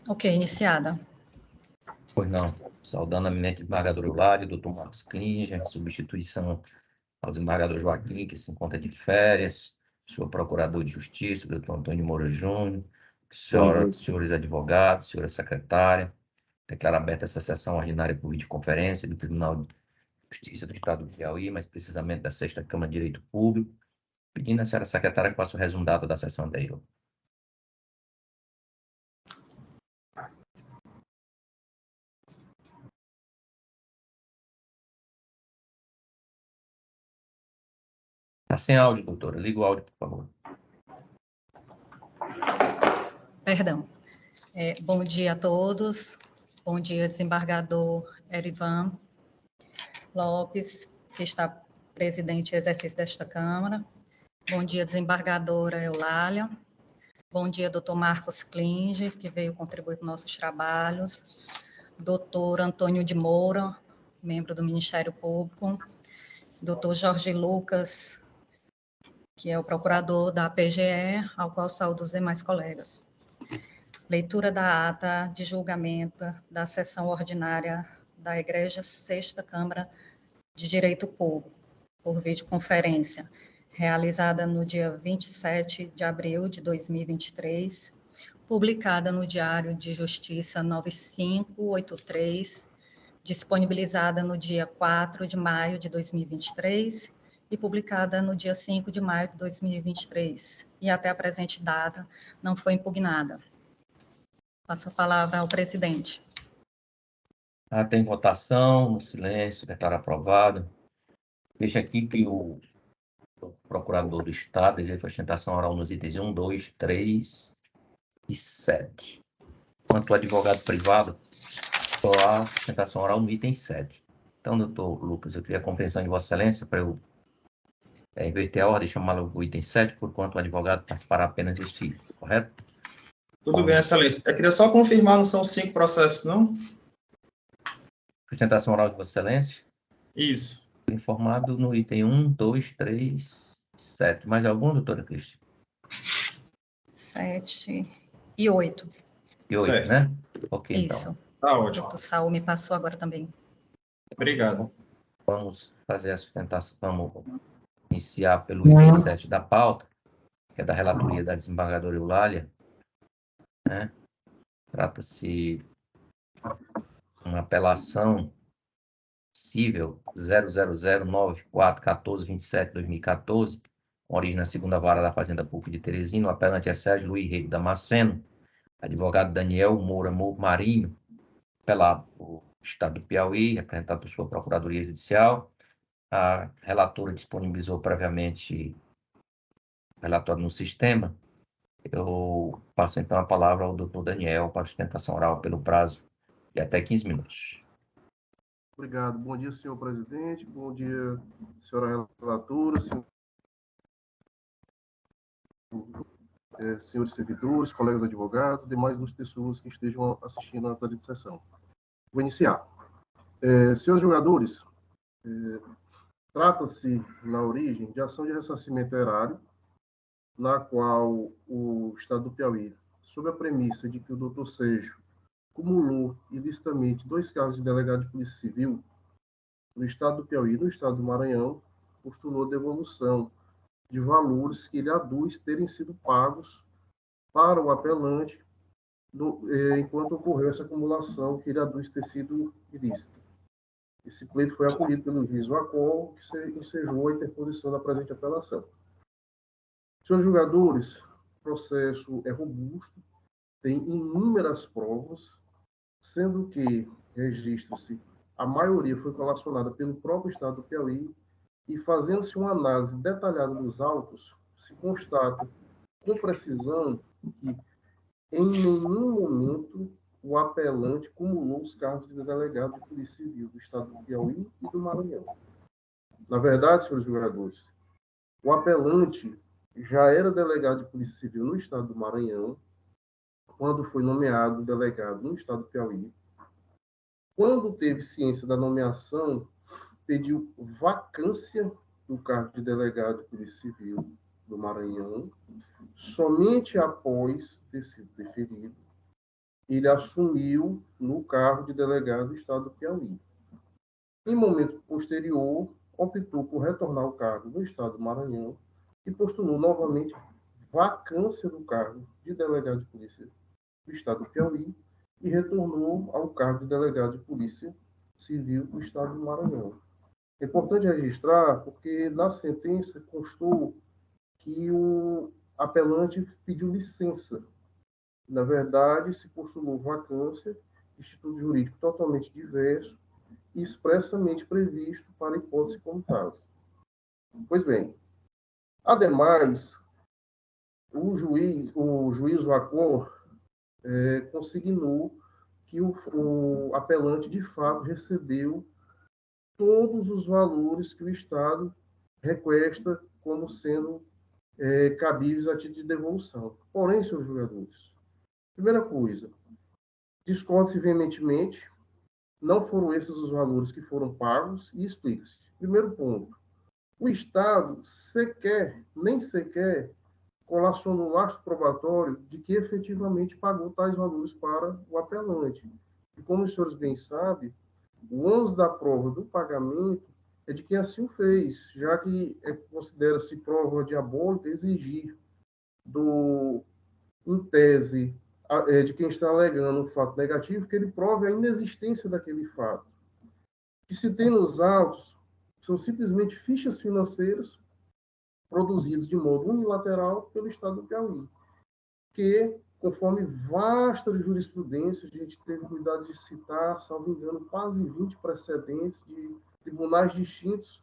Ok, iniciada. Pois não. Saudando a eminente desembargadora Eulália, doutor Marcos Klinger, substituição ao desembargador Joaquim, que se encontra de férias, senhor procurador de justiça, doutor Antônio Moura Júnior, senhores advogados, senhora secretária. Declaro aberta essa sessão ordinária por videoconferência do Tribunal de Justiça do Estado do Piauí, mais precisamente da 6ª Câmara de Direito Público, pedindo à senhora secretária que faça o resumo dado da sessão anterior. Está sem áudio, doutora. Liga o áudio, por favor. Perdão. Bom dia a todos. Bom dia, desembargador Erivan Lopes, que está presidente em exercício desta Câmara. Bom dia, desembargadora Eulália. Bom dia, doutor Marcos Klinger, que veio contribuir com nossos trabalhos. Doutor Antônio de Moura, membro do Ministério Público. Doutor Jorge Lucas, que é o procurador da PGE, ao qual saúdo os demais colegas. Leitura da ata de julgamento da sessão ordinária da Igreja 6ª Câmara de Direito Público, por videoconferência, realizada no dia 27 de abril de 2023, publicada no Diário de Justiça 9583, disponibilizada no dia 4 de maio de 2023 e publicada no dia 5 de maio de 2023, e até a presente data não foi impugnada. Passo a palavra ao presidente. Tem votação, no silêncio, declaro aprovado. Veja aqui que o procurador do Estado deseja sustentação oral nos itens 1, 2, 3 e 7. Quanto ao advogado privado, só há sustentação oral no item 7. Então, doutor Lucas, eu queria a compreensão de Vossa Excelência para eu inverter a ordem e chamá-lo o item 7, porquanto o advogado participará apenas deste item, correto? Tudo bem, Excelência. Eu queria só confirmar, não são 5 processos, não? Sustentação oral de Vossa Excelência? Isso. Informado no item 1, 2, 3, 7. Mais algum, doutora Cristi? 7 e 8. E 8, certo. né? Ok, Isso. então. Tá O ótimo. doutor Saul me passou agora também. Obrigado. Vamos fazer a sustentação, vamos iniciar pelo item 7 da pauta, que é da relatoria da desembargadora Eulália, né? Trata-se de uma apelação cível 000941427/2014, com origem na 2ª Vara da Fazenda Pública de Teresina. O apelante é Sérgio Luiz Rei Damasceno, advogado Daniel Moura Marinho, apelado por Estado do Piauí, representado por sua Procuradoria Judicial. A relatora disponibilizou previamente o relatório no sistema. Eu passo, então, a palavra ao doutor Daniel para a sustentação oral pelo prazo de até 15 minutos. Obrigado. Bom dia, senhor presidente. Bom dia, senhora relatora, senhores servidores, colegas advogados, demais pessoas que estejam assistindo à presente sessão. Vou iniciar. Senhores jogadores, trata-se, na origem, de ação de ressarcimento erário, na qual o Estado do Piauí, sob a premissa de que o doutor Sérgio cumulou ilicitamente 2 cargos de delegado de Polícia Civil no Estado do Piauí e no Estado do Maranhão, postulou devolução de valores que ele aduz terem sido pagos para o apelante enquanto ocorreu essa acumulação que ele aduz ter sido ilícita. Esse pleito foi acolhido pelo juiz Wacol, que ensejou a interposição da presente apelação. Senhores julgadores, o processo é robusto, tem inúmeras provas, sendo que registra-se a maioria foi colacionada pelo próprio Estado do Piauí, e fazendo-se uma análise detalhada dos autos, se constata com precisão que em nenhum momento o apelante cumulou os cargos de delegado de Polícia Civil do Estado do Piauí e do Maranhão. Na verdade, senhores jogadores, o apelante já era delegado de Polícia Civil no Estado do Maranhão, quando foi nomeado delegado no Estado do Piauí. Quando teve ciência da nomeação, pediu vacância do cargo de delegado de Polícia Civil do Maranhão. Somente após ter sido deferido, ele assumiu no cargo de delegado do Estado do Piauí. Em momento posterior, optou por retornar ao cargo do Estado do Maranhão e postulou novamente vacância do cargo de delegado de polícia do Estado do Piauí e retornou ao cargo de delegado de polícia civil do Estado do Maranhão. É importante registrar porque na sentença constou que o apelante pediu licença. Na verdade, se postulou vacância, instituto jurídico totalmente diverso e expressamente previsto para hipótese comutável. Pois bem, ademais, o juiz Wacor consignou que o apelante, de fato, recebeu todos os valores que o Estado requesta como sendo cabíveis a título de devolução. Porém, senhores julgadores, primeira coisa, discorda-se veementemente, não foram esses os valores que foram pagos, e explica-se. Primeiro ponto, o Estado nem sequer colacionou o lastro probatório de que efetivamente pagou tais valores para o apelante. E como os senhores bem sabem, o ônus da prova do pagamento é de quem assim o fez, já que considera-se prova diabólica exigir em tese, de quem está alegando um fato negativo, que ele prove a inexistência daquele fato. O que se tem nos autos são simplesmente fichas financeiras produzidas de modo unilateral pelo Estado do Piauí, que, conforme vasta jurisprudência, a gente teve cuidado de citar, salvo engano, quase 20 precedentes de tribunais distintos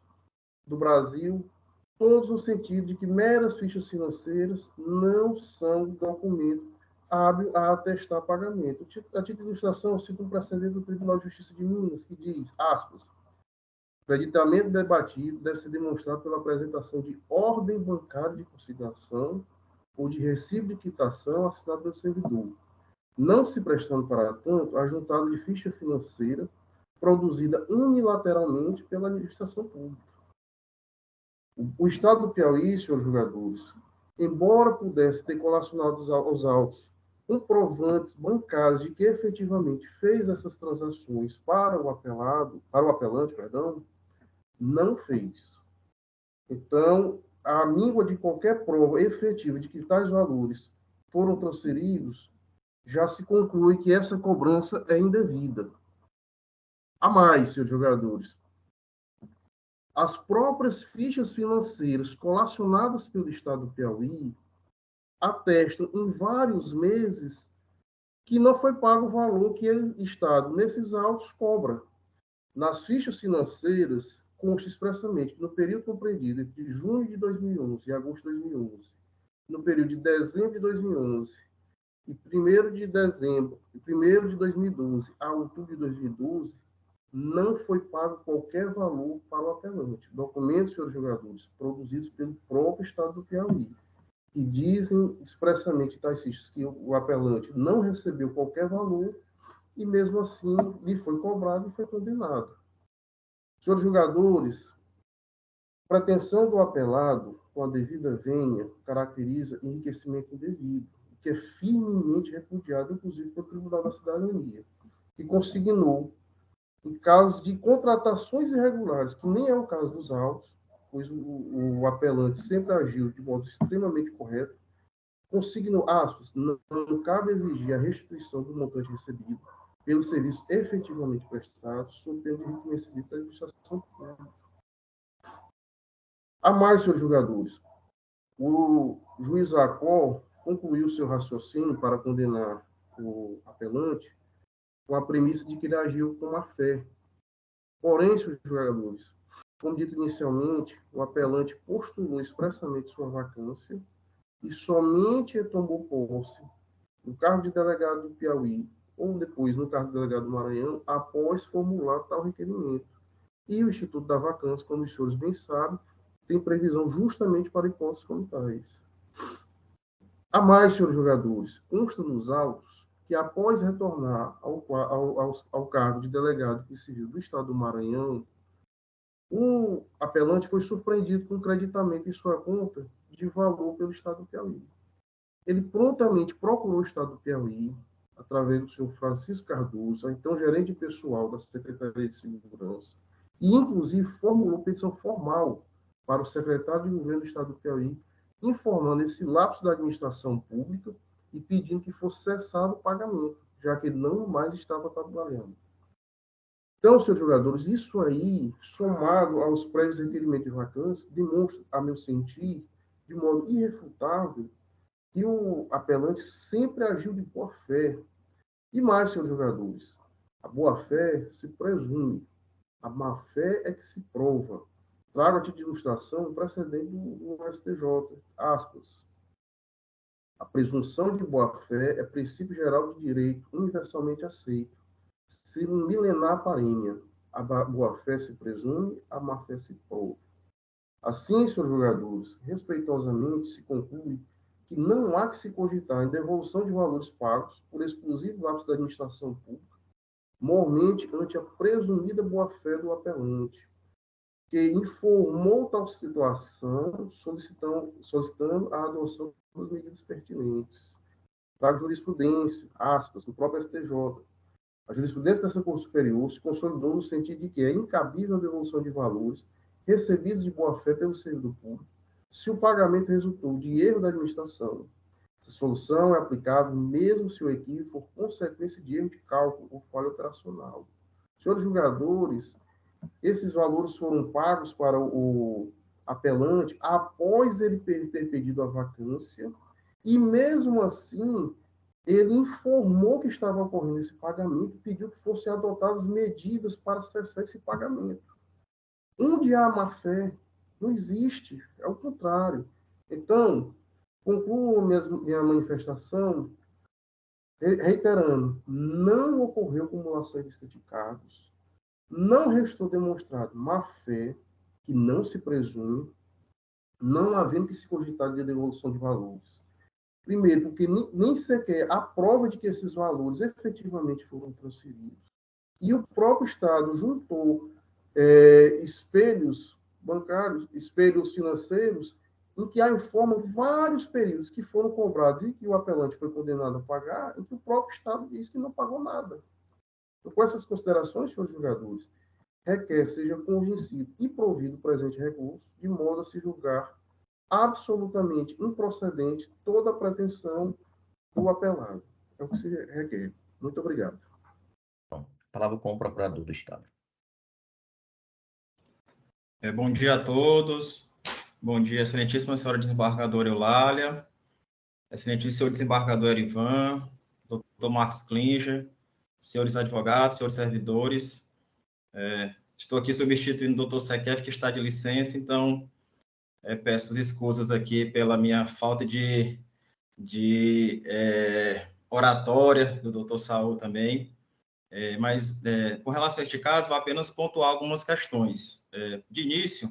do Brasil, todos no sentido de que meras fichas financeiras não são documento hábil a atestar pagamento. A título de ilustração, eu cito um precedente do Tribunal de Justiça de Minas, que diz, aspas, o creditamento debatido deve ser demonstrado pela apresentação de ordem bancária de consignação ou de recibo de quitação assinado pelo servidor, não se prestando, para tanto, a juntada de ficha financeira produzida unilateralmente pela administração pública. O Estado do Piauí, senhores julgadores, embora pudesse ter colacionado aos autos comprovantes bancários de que efetivamente fez essas transações para o apelante, não fez. Então, a míngua de qualquer prova efetiva de que tais valores foram transferidos, já se conclui que essa cobrança é indevida. A mais, senhores jogadores, as próprias fichas financeiras colacionadas pelo Estado do Piauí atestam em vários meses que não foi pago o valor que o Estado, nesses autos, cobra. Nas fichas financeiras, consta expressamente que no período compreendido entre junho de 2011 e agosto de 2011, no período de dezembro de 2011 e 1º de dezembro, 1º de 2012 a outubro de 2012, não foi pago qualquer valor para o apelante. Documentos, senhores jogadores, produzidos pelo próprio Estado do Piauí, que dizem expressamente tais fichas que o apelante não recebeu qualquer valor e, mesmo assim, lhe foi cobrado e foi condenado. Senhores jogadores, pretensão do apelado, com a devida vênia, caracteriza enriquecimento indevido, que é firmemente repudiado, inclusive, pelo Tribunal da Cidadania, que consignou, em casos de contratações irregulares, que nem é o caso dos autos, pois o apelante sempre agiu de modo extremamente correto, consignou, aspas, não cabe exigir a restituição do montante recebido pelo serviço efetivamente prestado, sob pena de reconhecimento da administração pública. A mais, senhores julgadores, o juiz Wacor concluiu seu raciocínio para condenar o apelante com a premissa de que ele agiu com má fé. Porém, senhores julgadores, como dito inicialmente, o apelante postulou expressamente sua vacância e somente tomou posse no cargo de delegado do Piauí ou depois no cargo de delegado do Maranhão após formular tal requerimento. E o Instituto da Vacância, como os senhores bem sabem, tem previsão justamente para hipóteses como tais. A mais, senhores jogadores, consta nos autos que após retornar ao cargo de delegado civil do Estado do Maranhão, o apelante foi surpreendido com creditamento em sua conta de valor pelo Estado do Piauí. Ele prontamente procurou o Estado do Piauí, através do senhor Francisco Cardoso, então gerente pessoal da Secretaria de Segurança, e inclusive formulou petição formal para o secretário de Governo do Estado do Piauí, informando esse lapso da administração pública e pedindo que fosse cessado o pagamento, já que ele não mais estava trabalhando. Então, senhores jogadores, isso aí, somado aos prévios requerimentos de vacância, demonstra, a meu sentir, de modo irrefutável, que o apelante sempre agiu de boa fé. E mais, senhores jogadores, a boa fé se presume, a má fé é que se prova. Trago a título de ilustração um precedente do STJ, aspas. A presunção de boa fé é princípio geral de direito universalmente aceito. Se um milenar parenha, a boa fé se presume, a má fé se prova. Assim, senhores jogadores, respeitosamente se conclui que não há que se cogitar em devolução de valores pagos por exclusivo lapso da administração pública, mormente ante a presumida boa-fé do apelante, que informou tal situação, solicitando a adoção das medidas pertinentes. Trago jurisprudência, aspas, do próprio STJ. A jurisprudência dessa Corte Superior se consolidou no sentido de que é incabível a devolução de valores recebidos de boa-fé pelo servidor público, se o pagamento resultou de erro da administração. Essa solução é aplicável mesmo se o equívoco for consequência de erro de cálculo ou falha operacional. Senhores julgadores, esses valores foram pagos para o apelante após ele ter pedido a vacância, e mesmo assim, ele informou que estava ocorrendo esse pagamento e pediu que fossem adotadas medidas para cessar esse pagamento. Onde há má-fé, não existe, é o contrário. Então, concluo minha manifestação reiterando, não ocorreu acumulação ilícita de cargos, não restou demonstrado má-fé, que não se presume, não havendo que se cogitar de devolução de valores. Primeiro, porque nem sequer há prova de que esses valores efetivamente foram transferidos. E o próprio Estado juntou espelhos bancários, espelhos financeiros, em que informa vários períodos que foram cobrados e que o apelante foi condenado a pagar, em que o próprio Estado diz que não pagou nada. Então, com essas considerações, senhores julgadores, requer seja convencido e provido o presente recurso, de modo a se julgar absolutamente improcedente toda a pretensão do apelado. É o que se requer. Muito obrigado. Palavra com o procurador do Estado. Bom dia a todos. Bom dia, excelentíssima senhora desembargadora Eulália, excelentíssimo senhor desembargador Erivan, doutor Marcos Klinger, senhores advogados, senhores servidores. Estou aqui substituindo o doutor Sequef, que está de licença, então peço escusas aqui pela minha falta de oratória do doutor Saul também. Mas, com relação a este caso, vou apenas pontuar algumas questões. De início,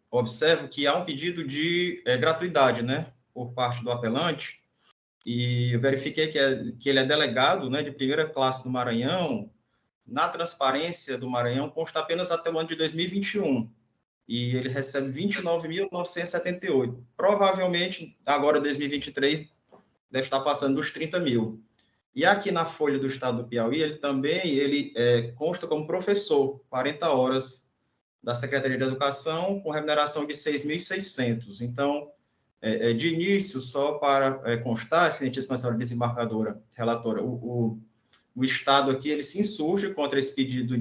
observo que há um pedido de gratuidade, né, por parte do apelante, e eu verifiquei que ele é delegado, né, de primeira classe do Maranhão. Na transparência do Maranhão consta apenas até o ano de 2021, e ele recebe R$ 29.978. Provavelmente, agora, 2023, deve estar passando dos 30 mil. E aqui na folha do Estado do Piauí, ele consta como professor, 40 horas da Secretaria de Educação, com remuneração de 6.600. Então, de início, só para constar, excelentíssima senhora desembargadora, relatora, o Estado aqui, ele se insurge contra esse pedido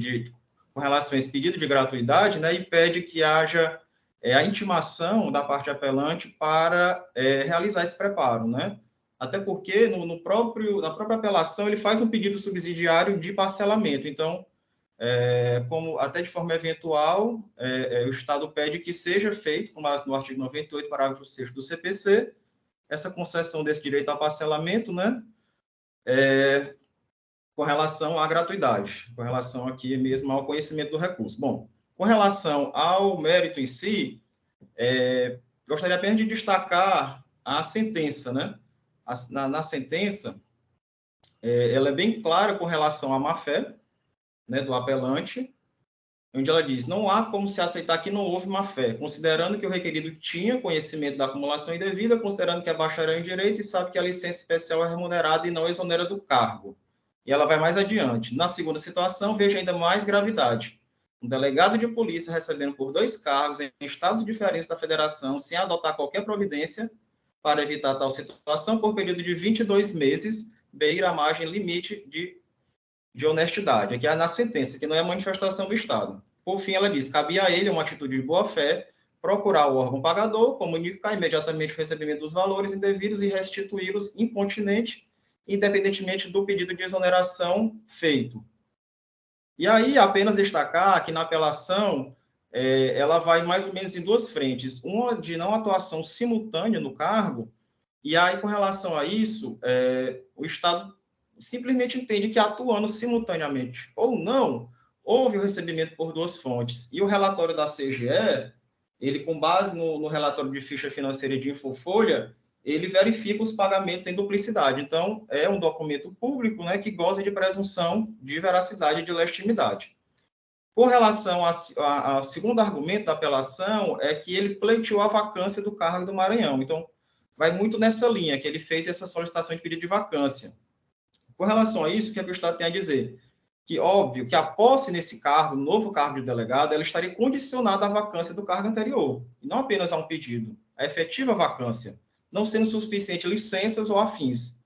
com relação a esse pedido de gratuidade, né, e pede que haja a intimação da parte apelante para realizar esse preparo, né? Até porque, na própria apelação, ele faz um pedido subsidiário de parcelamento. Então, como até de forma eventual, o Estado pede que seja feito, com base no artigo 98, parágrafo 6º do CPC, essa concessão desse direito a parcelamento, né, com relação à gratuidade, com relação aqui mesmo ao conhecimento do recurso. Bom, com relação ao mérito em si, gostaria apenas de destacar a sentença, né? Na sentença, ela é bem clara com relação à má-fé, né, do apelante, onde ela diz: não há como se aceitar que não houve má-fé, considerando que o requerido tinha conhecimento da acumulação indevida, considerando que é bacharel em direito e sabe que a licença especial é remunerada e não exonera do cargo. E ela vai mais adiante. Na segunda situação, veja ainda mais gravidade. Um delegado de polícia recebendo por 2 cargos em estados diferentes da federação, sem adotar qualquer providência para evitar tal situação, por período de 22 meses, beira a margem limite de honestidade. Aqui é na sentença, que não é manifestação do Estado. Por fim, ela diz: cabia a ele uma atitude de boa-fé, procurar o órgão pagador, comunicar imediatamente o recebimento dos valores indevidos e restituí-los incontinente, independentemente do pedido de exoneração feito. E aí, apenas destacar que na apelação, ela vai mais ou menos em 2 frentes. Uma de não atuação simultânea no cargo, e aí, com relação a isso, o Estado simplesmente entende que, atuando simultaneamente ou não, houve o recebimento por 2 fontes. E o relatório da CGE, ele, com base no relatório de ficha financeira de Infofolha, ele verifica os pagamentos em duplicidade. Então, é um documento público, né, que goza de presunção de veracidade e de legitimidade. Com relação ao segundo argumento da apelação, é que ele pleiteou a vacância do cargo do Maranhão. Então, vai muito nessa linha, que ele fez essa solicitação de pedido de vacância. Com relação a isso, o que o Estado tem a dizer? Que, óbvio, que a posse nesse cargo, no novo cargo de delegado, ela estaria condicionada à vacância do cargo anterior, e não apenas a um pedido, a efetiva vacância, não sendo suficiente licenças ou afins.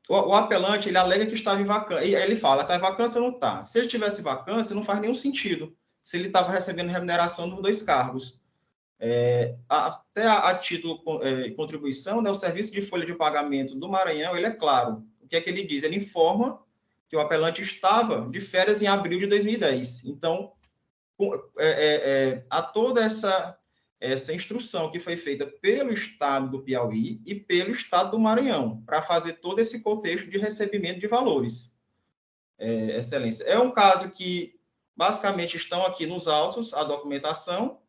O apelante, ele alega que estava em vacância, e ele fala: está em vacância ou não está? Se ele tivesse vacância, não faz nenhum sentido, se ele estava recebendo remuneração dos 2 cargos. Até a título de contribuição, né, o serviço de folha de pagamento do Maranhão, ele é claro. O que é que ele diz? Ele informa que o apelante estava de férias em abril de 2010. Então, há toda essa instrução que foi feita pelo Estado do Piauí e pelo Estado do Maranhão, para fazer todo esse contexto de recebimento de valores. Excelência. É um caso que, basicamente, estão aqui nos autos, a documentação,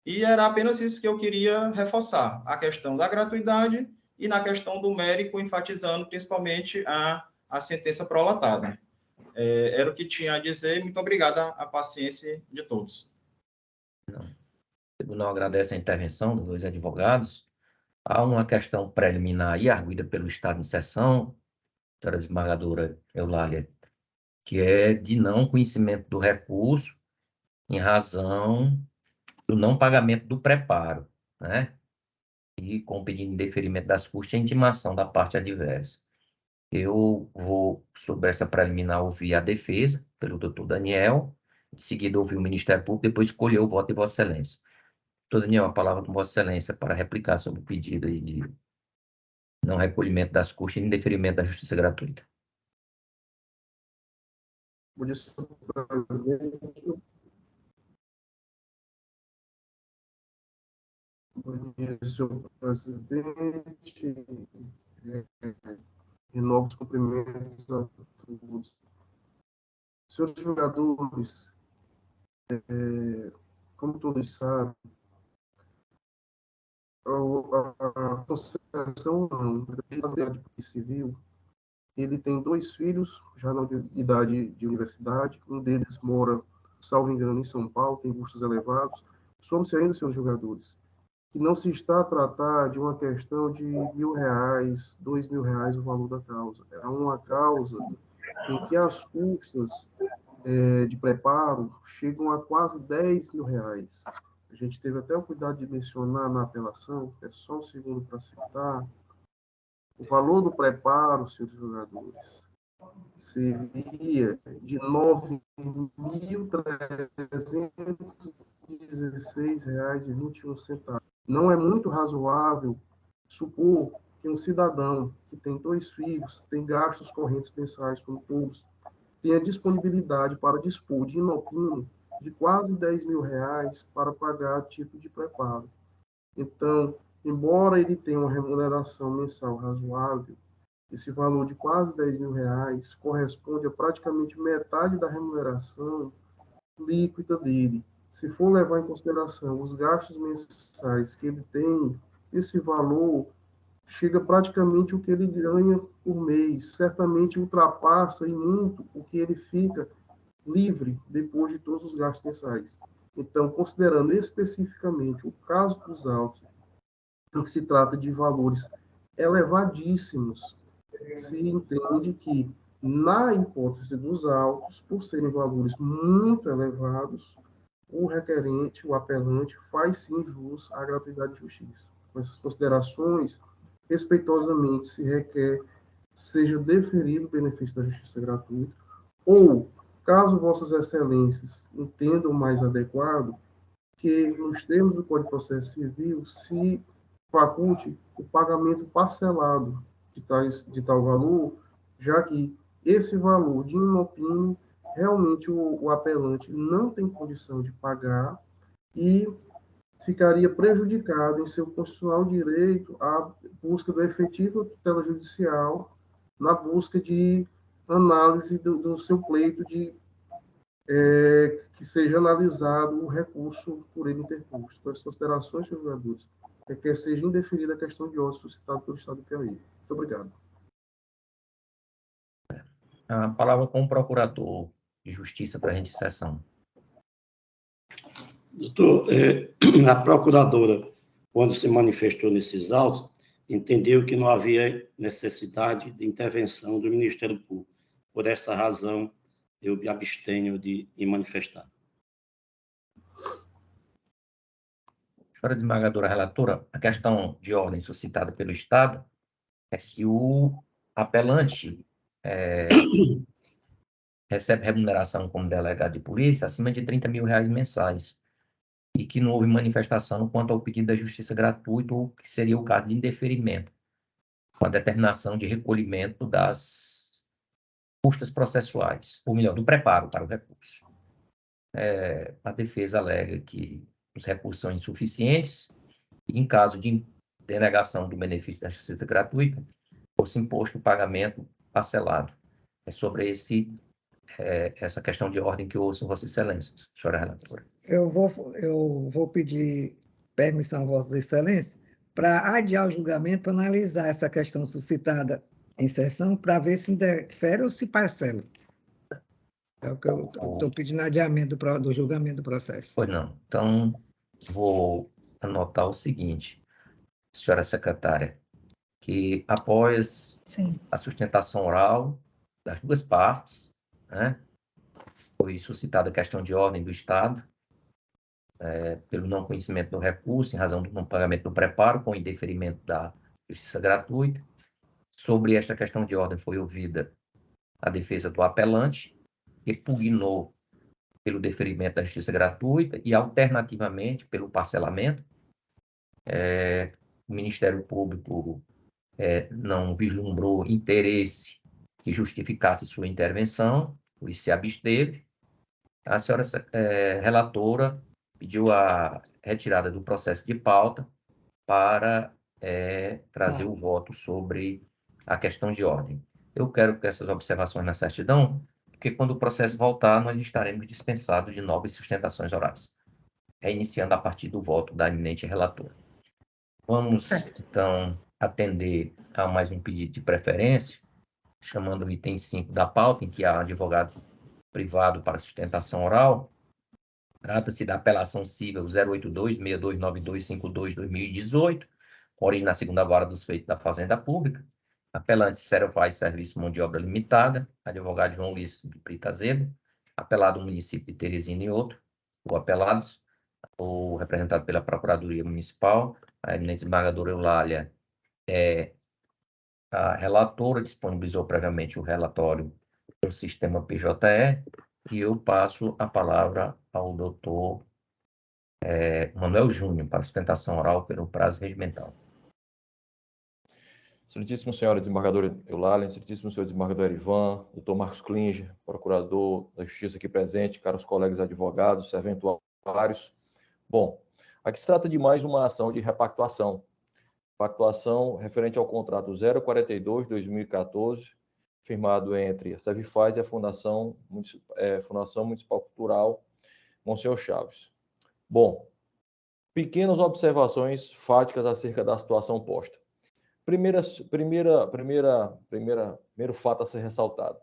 e era apenas isso que eu queria reforçar, a questão da gratuidade e na questão do mérito, enfatizando principalmente a sentença prolatada. Era o que tinha a dizer. Muito obrigado à paciência de todos. O tribunal agradece a intervenção dos 2 advogados. Há uma questão preliminar e arguida pelo Estado em sessão, senhora desembargadora Eulália, que é de não conhecimento do recurso em razão do não pagamento do preparo, né? E com pedido de deferimento das custas e intimação da parte adversa. Eu vou, sobre essa preliminar, ouvir a defesa pelo doutor Daniel, em seguida ouvir o Ministério Público, depois escolher o voto de Vossa Excelência. Doutor Daniel, a palavra com Vossa Excelência para replicar sobre o pedido aí de não recolhimento das custas e indeferimento da justiça gratuita. Bom dia, senhor presidente. Bom dia, senhor presidente. E novos cumprimentos a todos. Senhores jogadores, como todos sabem, a concessão de civil, ele tem 2 filhos, já na idade de universidade, um deles mora, salvo engano, em São Paulo, tem custos elevados. Somos ainda, senhores jogadores, que não se está a tratar de uma questão de R$1.000, R$2.000 o valor da causa. É uma causa em que as custas de preparo chegam a quase R$10.000. A gente teve até o cuidado de mencionar na apelação, é só um segundo para citar, o valor do preparo, senhores jogadores, seria de R$9.316,21. Não é muito razoável supor que um cidadão que tem 2 filhos, tem gastos correntes mensais como todos, tenha disponibilidade para dispor de inopino de quase R$10.000 para pagar título de preparo. Então, embora ele tenha uma remuneração mensal razoável, esse valor de quase R$10.000 corresponde a praticamente metade da remuneração líquida dele. Se for levar em consideração os gastos mensais que ele tem, esse valor chega praticamente o que ele ganha por mês. Certamente ultrapassa e muito o que ele fica livre depois de todos os gastos mensais. Então, considerando especificamente o caso dos autos, em que se trata de valores elevadíssimos, se entende que, na hipótese dos autos, por serem valores muito elevados, o requerente, o apelante, faz sim jus à gratuidade de justiça. Com essas considerações, respeitosamente se requer seja deferido o benefício da justiça gratuita, ou, caso vossas excelências entendam mais adequado, que nos termos do Código de Processo Civil se faculte o pagamento parcelado de tal valor, já que esse valor de inopino, realmente o apelante não tem condição de pagar e ficaria prejudicado em seu constitucional direito à busca do efetivo tutela judicial, na busca de análise do seu pleito de que seja analisado o recurso por ele interposto. Com as considerações, senhores vereadores, é que seja indeferida a questão de ócio suscitada pelo Estado do Piauí. Muito obrigado. A palavra com o procurador de Justiça para a gente sessão. Doutor, a procuradora, quando se manifestou nesses autos, entendeu que não havia necessidade de intervenção do Ministério Público. Por essa razão, eu me abstenho de me manifestar. Senhora desembargadora relatora, a questão de ordem suscitada pelo Estado é que o apelante recebe remuneração como delegado de polícia acima de R$30 mil mensais e que não houve manifestação quanto ao pedido da justiça gratuita, ou que seria o caso de indeferimento, com a determinação de recolhimento das custas processuais, ou melhor, do preparo para o recurso. A defesa alega que os recursos são insuficientes e, em caso de denegação do benefício da justiça gratuita, fosse imposto o pagamento parcelado. É sobre essa questão de ordem que eu ouço Vossa Excelência, senhora relatora. Eu vou pedir permissão a Vossa Excelência para adiar o julgamento, para analisar essa questão suscitada em sessão, para ver se indefere ou se parcela. É o que eu estou pedindo, adiamento do julgamento do processo. Pois não. Então, vou anotar o seguinte, senhora secretária, que após a sustentação oral das duas partes, né, foi suscitada a questão de ordem do Estado, pelo não conhecimento do recurso, em razão do não pagamento do preparo, com o indeferimento da justiça gratuita. Sobre esta questão de ordem foi ouvida a defesa do apelante, que pugnou pelo deferimento da justiça gratuita e, alternativamente, pelo parcelamento. O Ministério Público não vislumbrou interesse que justificasse sua intervenção, por isso se absteve. A senhora relatora pediu a retirada do processo de pauta para trazer o voto sobre a questão de ordem. Eu quero que essas observações na certidão, porque quando o processo voltar, nós estaremos dispensados de novas sustentações orais, reiniciando a partir do voto da eminente relatora. Vamos, então, atender a mais um pedido de preferência, chamando o item 5 da pauta, em que há advogado privado para sustentação oral. Trata-se da apelação civil 082-629252-2018, com origem na segunda vara dos feitos da Fazenda Pública. Apelante Serofaz Serviço Mão de Obra Limitada, advogado João Luiz de Brito Azevedo, apelado do município de Teresina e outro, ou apelados, ou representado pela Procuradoria Municipal, a eminente desembargadora Eulália a relatora, disponibilizou previamente o relatório do sistema PJE, e eu passo a palavra ao doutor Manuel Júnior, para sustentação oral pelo prazo regimental. Excelentíssimo senhora desembargadora Eulália, excelentíssimo senhor desembargador Erivan, doutor Marcos Klinger, procurador da Justiça aqui presente, caros colegas advogados, serventuários. Bom, aqui se trata de mais uma ação de repactuação. Pactuação referente ao contrato 042-2014, firmado entre a Servifaz e a Fundação Municipal Cultural Monsenhor Chaves. Bom, pequenas observações fáticas acerca da situação posta. Primeiro fato a ser ressaltado.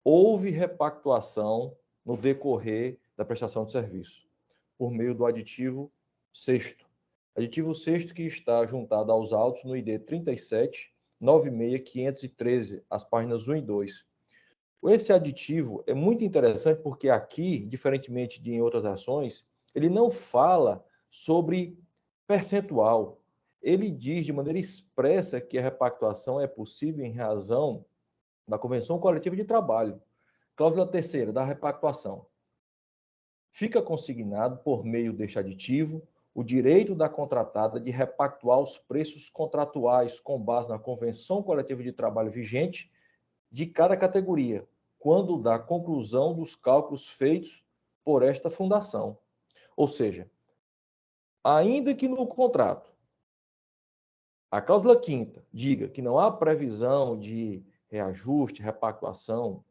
houve repactuação no decorrer da prestação de serviço, por meio do aditivo sexto. Aditivo sexto que está juntado aos autos no ID 37, 96, 513, as páginas 1 e 2. Esse aditivo é muito interessante porque aqui, diferentemente de em outras ações, ele não fala sobre percentual. Ele diz de maneira expressa que a repactuação é possível em razão da Convenção Coletiva de Trabalho. Cláusula terceira da repactuação. Fica consignado, por meio deste aditivo, o direito da contratada de repactuar os preços contratuais com base na Convenção Coletiva de Trabalho vigente de cada categoria, quando da conclusão dos cálculos feitos por esta fundação. Ou seja, ainda que no contrato a cláusula quinta diga que não há previsão de reajuste, repactuação,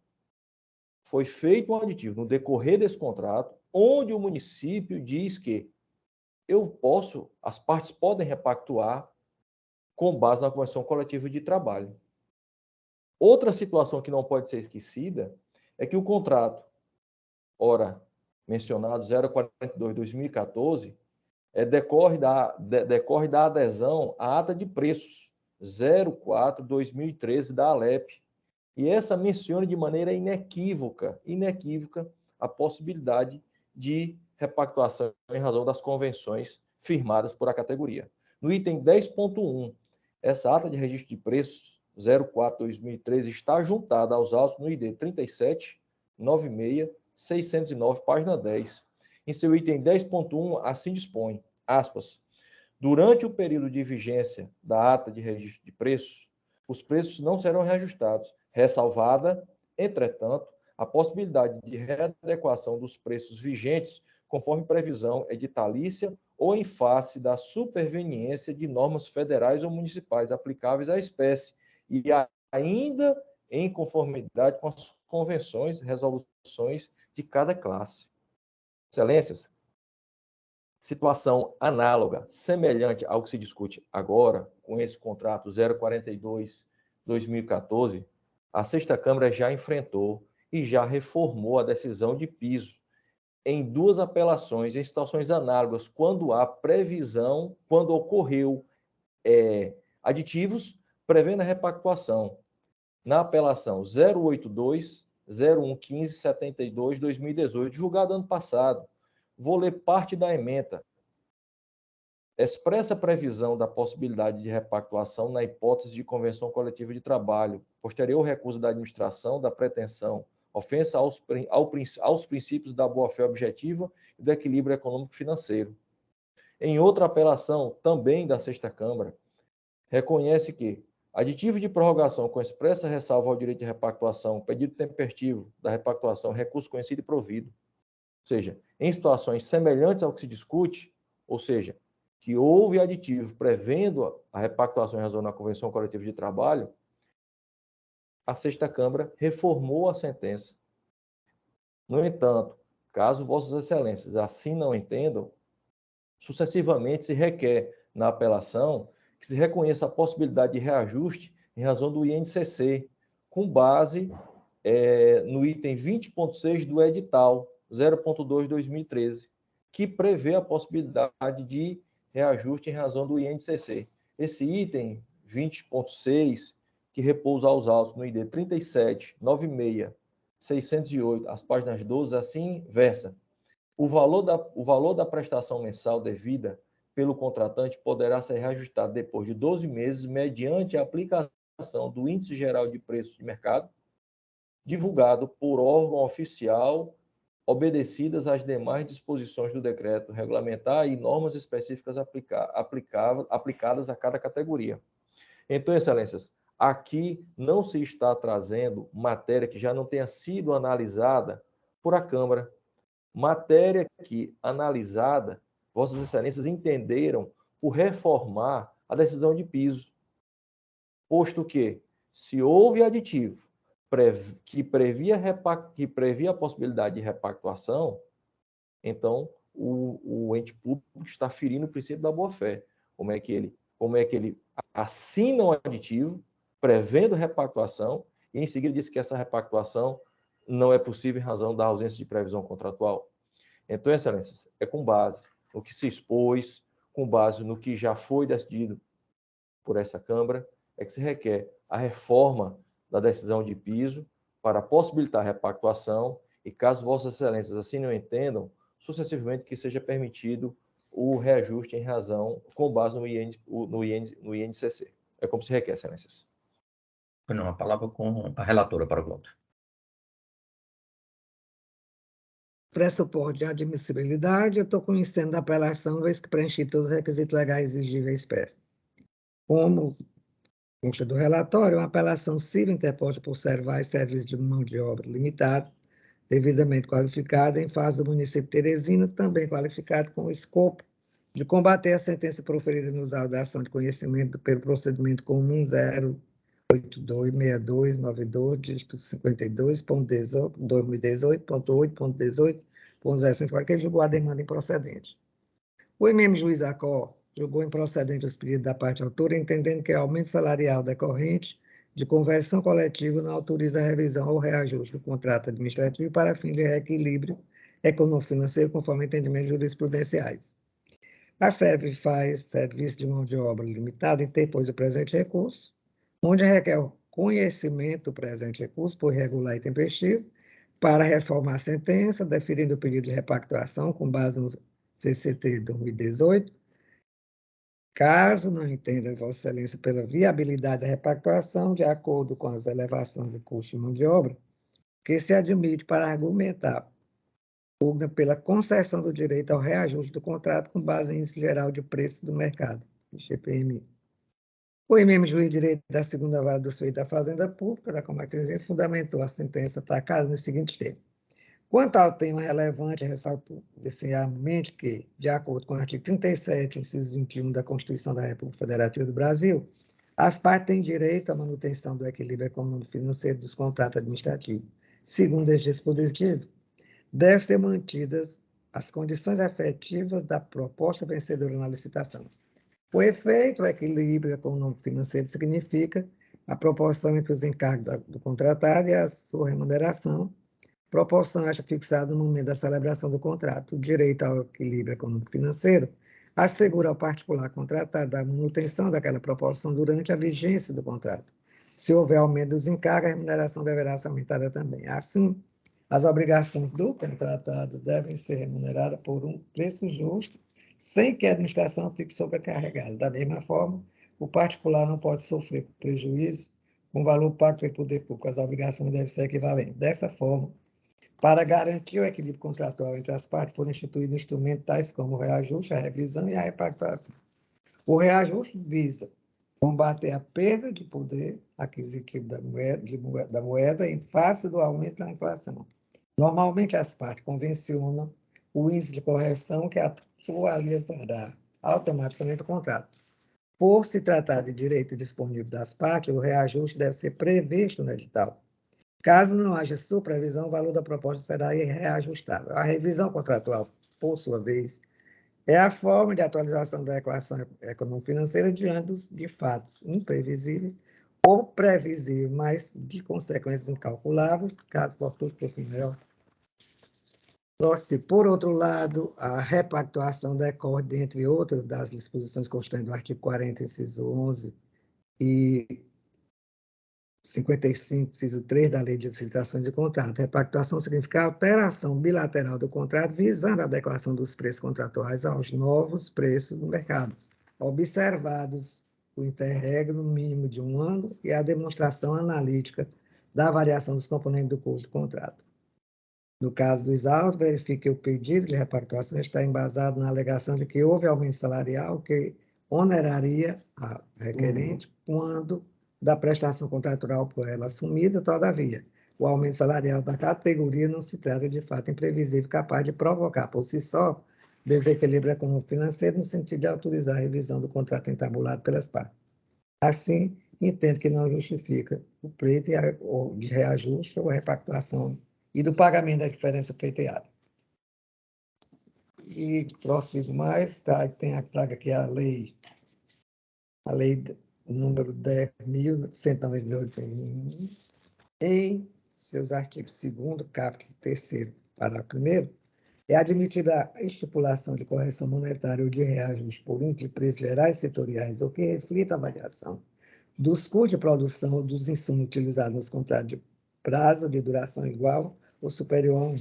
foi feito um aditivo no decorrer desse contrato, onde o município diz que as partes podem repactuar com base na Convenção Coletiva de Trabalho. Outra situação que não pode ser esquecida é que o contrato, ora mencionado 042/2014, decorre da adesão à ata de preços 04/2013 da ALEP. E essa menciona de maneira inequívoca a possibilidade de repactuação em razão das convenções firmadas por a categoria. No item 10.1, essa ata de registro de preços 04/2013 está juntada aos autos no ID 37, 96, 609, página 10. Em seu item 10.1, assim dispõe, aspas, durante o período de vigência da ata de registro de preços, os preços não serão reajustados, ressalvada, entretanto, a possibilidade de readequação dos preços vigentes conforme previsão editalícia ou em face da superveniência de normas federais ou municipais aplicáveis à espécie e ainda em conformidade com as convenções e resoluções de cada classe. Excelências, situação análoga, semelhante ao que se discute agora, com esse contrato 042/2014, a Sexta Câmara já enfrentou e já reformou a decisão de piso em duas apelações em situações análogas, quando há previsão, quando ocorreu aditivos prevendo a repactuação. Na apelação 082/0115/72/2018, julgado ano passado, vou ler parte da ementa. Expressa previsão da possibilidade de repactuação na hipótese de convenção coletiva de trabalho, posterior recusa da administração da pretensão, ofensa aos princípios da boa-fé objetiva e do equilíbrio econômico-financeiro. Em outra apelação, também da Sexta Câmara, reconhece que aditivo de prorrogação com expressa ressalva ao direito de repactuação, pedido tempestivo da repactuação, recurso conhecido e provido. Ou seja, em situações semelhantes ao que se discute, ou seja, que houve aditivo prevendo a repactuação em razão da Convenção Coletiva de Trabalho, a Sexta Câmara reformou a sentença. No entanto, caso Vossas Excelências assim não entendam, sucessivamente se requer na apelação que se reconheça a possibilidade de reajuste em razão do INCC, com base no item 20.6 do edital 0.2/2013, que prevê a possibilidade de reajuste em razão do INCC. Esse item 20.6, que repousa aos autos no ID 37, 96, 608, as páginas 12, assim versa. O valor da prestação mensal devida pelo contratante poderá ser reajustado depois de 12 meses mediante a aplicação do Índice Geral de Preços de Mercado, divulgado por órgão oficial, obedecidas as demais disposições do decreto regulamentar e normas específicas aplicadas a cada categoria. Então, Excelências, aqui não se está trazendo matéria que já não tenha sido analisada por a Câmara. Matéria que, analisada, Vossas Excelências entenderam por reformar a decisão de piso. Posto que, se houve aditivo que previa a possibilidade de repactuação, então o ente público está ferindo o princípio da boa-fé. Como é que ele assina um aditivo prevendo repactuação e em seguida diz que essa repactuação não é possível em razão da ausência de previsão contratual. Então, Excelências, é com base no que se expôs, com base no que já foi decidido por essa Câmara, é que se requer a reforma da decisão de piso para possibilitar a repactuação e, caso Vossas Excelências assim não entendam, sucessivamente que seja permitido o reajuste em razão, com base no INCC. É como se requer, Excelências. Não, a palavra com a relatora para o voto. Pressuposto de admissibilidade, eu estou conhecendo da apelação, vez que preenchi todos os requisitos legais exigíveis espécie. Como consta do relatório, uma apelação civil interposta por Servais Serviço de Mão de Obra Limitado, devidamente qualificada, em fase do município de Teresina, também qualificado com o escopo de combater a sentença proferida nos autos da ação de conhecimento pelo procedimento comum 0826292, dígito 52.2018.8.18, que julgou a demanda improcedente. O mesmo juiz Acó julgou improcedente os pedidos da parte autora, entendendo que o aumento salarial decorrente de conversão coletiva não autoriza a revisão ou reajuste do contrato administrativo para fim de reequilíbrio econômico-financeiro, conforme entendimentos jurisprudenciais. A SERV faz serviço de mão de obra limitada e interpôs o presente recurso, onde requer o conhecimento do presente recurso por regular e tempestivo, para reformar a sentença, deferindo o pedido de repactuação com base no CCT 2018. Caso não entenda Vossa Excelência pela viabilidade da repactuação, de acordo com as elevações de custo de mão de obra, que se admite para argumentar pela concessão do direito ao reajuste do contrato com base em índice geral de preço do mercado, IGPM. O mesmo juiz de direito da segunda vara dos feitos da Fazenda Pública, da Comarcazinha, fundamentou a sentença atacada nos seguintes termos. Quanto ao tema relevante, ressalto inicialmente que, de acordo com o artigo 37, inciso 21 da Constituição da República Federativa do Brasil, as partes têm direito à manutenção do equilíbrio econômico-financeiro dos contratos administrativos. Segundo este dispositivo, devem ser mantidas as condições efetivas da proposta vencedora na licitação. O efeito, o equilíbrio econômico-financeiro significa a proporção entre os encargos do contratado e a sua remuneração, proporção esta fixada no momento da celebração do contrato. O direito ao equilíbrio econômico-financeiro assegura ao particular contratado a manutenção daquela proporção durante a vigência do contrato. Se houver aumento dos encargos, a remuneração deverá ser aumentada também. Assim, as obrigações do contratado devem ser remuneradas por um preço justo, sem que a administração fique sobrecarregada. Da mesma forma, o particular não pode sofrer prejuízo com o valor pago pelo poder público. As obrigações devem ser equivalentes. Dessa forma, para garantir o equilíbrio contratual entre as partes, foram instituídos instrumentos tais como o reajuste, a revisão e a repactuação. O reajuste visa combater a perda de poder aquisitivo da moeda em face do aumento da inflação. Normalmente, as partes convencionam o índice de correção que atualizará automaticamente o contrato. Por se tratar de direito disponível das partes, o reajuste deve ser previsto no edital. Caso não haja supervisão, o valor da proposta será reajustável. A revisão contratual, por sua vez, é a forma de atualização da equação econômico-financeira diante de fatos imprevisíveis ou previsíveis, mas de consequências incalculáveis, caso fortuito fosse maior. Por outro lado, a repactuação decorre, dentre outras, das disposições constantes do artigo 40, inciso 11 e 55, inciso 3 da Lei de Licitações e Contratos. Repactuação significa a alteração bilateral do contrato visando a adequação dos preços contratuais aos novos preços do mercado, observados o interregno mínimo de 1 ano e a demonstração analítica da variação dos componentes do custo do contrato. No caso dos autos, verifique que o pedido de repactuação está embasado na alegação de que houve aumento salarial que oneraria a requerente quando da prestação contratual por ela assumida. Todavia, o aumento salarial da categoria não se trata de fato imprevisível capaz de provocar por si só desequilíbrio econômico-financeiro no sentido de autorizar a revisão do contrato entabulado pelas partes. Assim, entendo que não justifica o pleito de reajuste ou repactuação e do pagamento da diferença pleiteada. E próximo mais, traga aqui a lei número 10.198, em seus artigos 2º, capítulo 3º, parágrafo 1º, é admitida a estipulação de correção monetária ou de reajuste por índice de preços gerais setoriais ou que reflita a variação dos custos de produção ou dos insumos utilizados nos contratos de prazo de duração igual ou superior a 1 ano.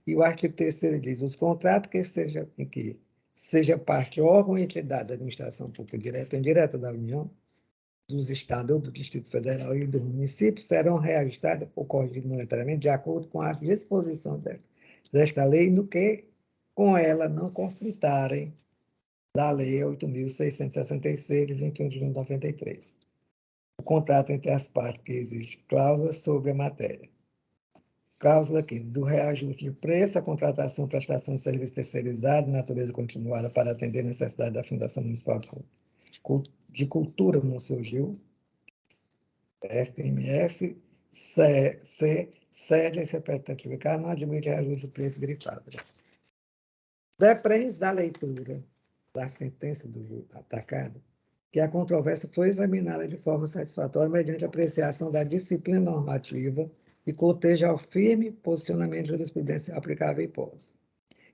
E o artigo 3º diz: os contratos em que seja parte órgão ou entidade da administração pública direta ou indireta da União, dos Estados ou do Distrito Federal e do município serão reajustados ou corrigidos monetariamente de acordo com as disposições desta lei, no que com ela não conflitarem da Lei 8.666, de 21 de junho de 93. O contrato entre as partes que exige cláusulas sobre a matéria. Cláusula aqui, do reajuste de preço, a contratação, prestação de serviço terceirizado, natureza continuada para atender a necessidade da Fundação Municipal de Cultura Monsenhor Gil, FMS, sede e representativa não admite reajuste de preço grifado. Depende da leitura da sentença do atacado que a controvérsia foi examinada de forma satisfatória mediante apreciação da disciplina normativa e coteja ao firme posicionamento jurisprudencial aplicável à hipótese.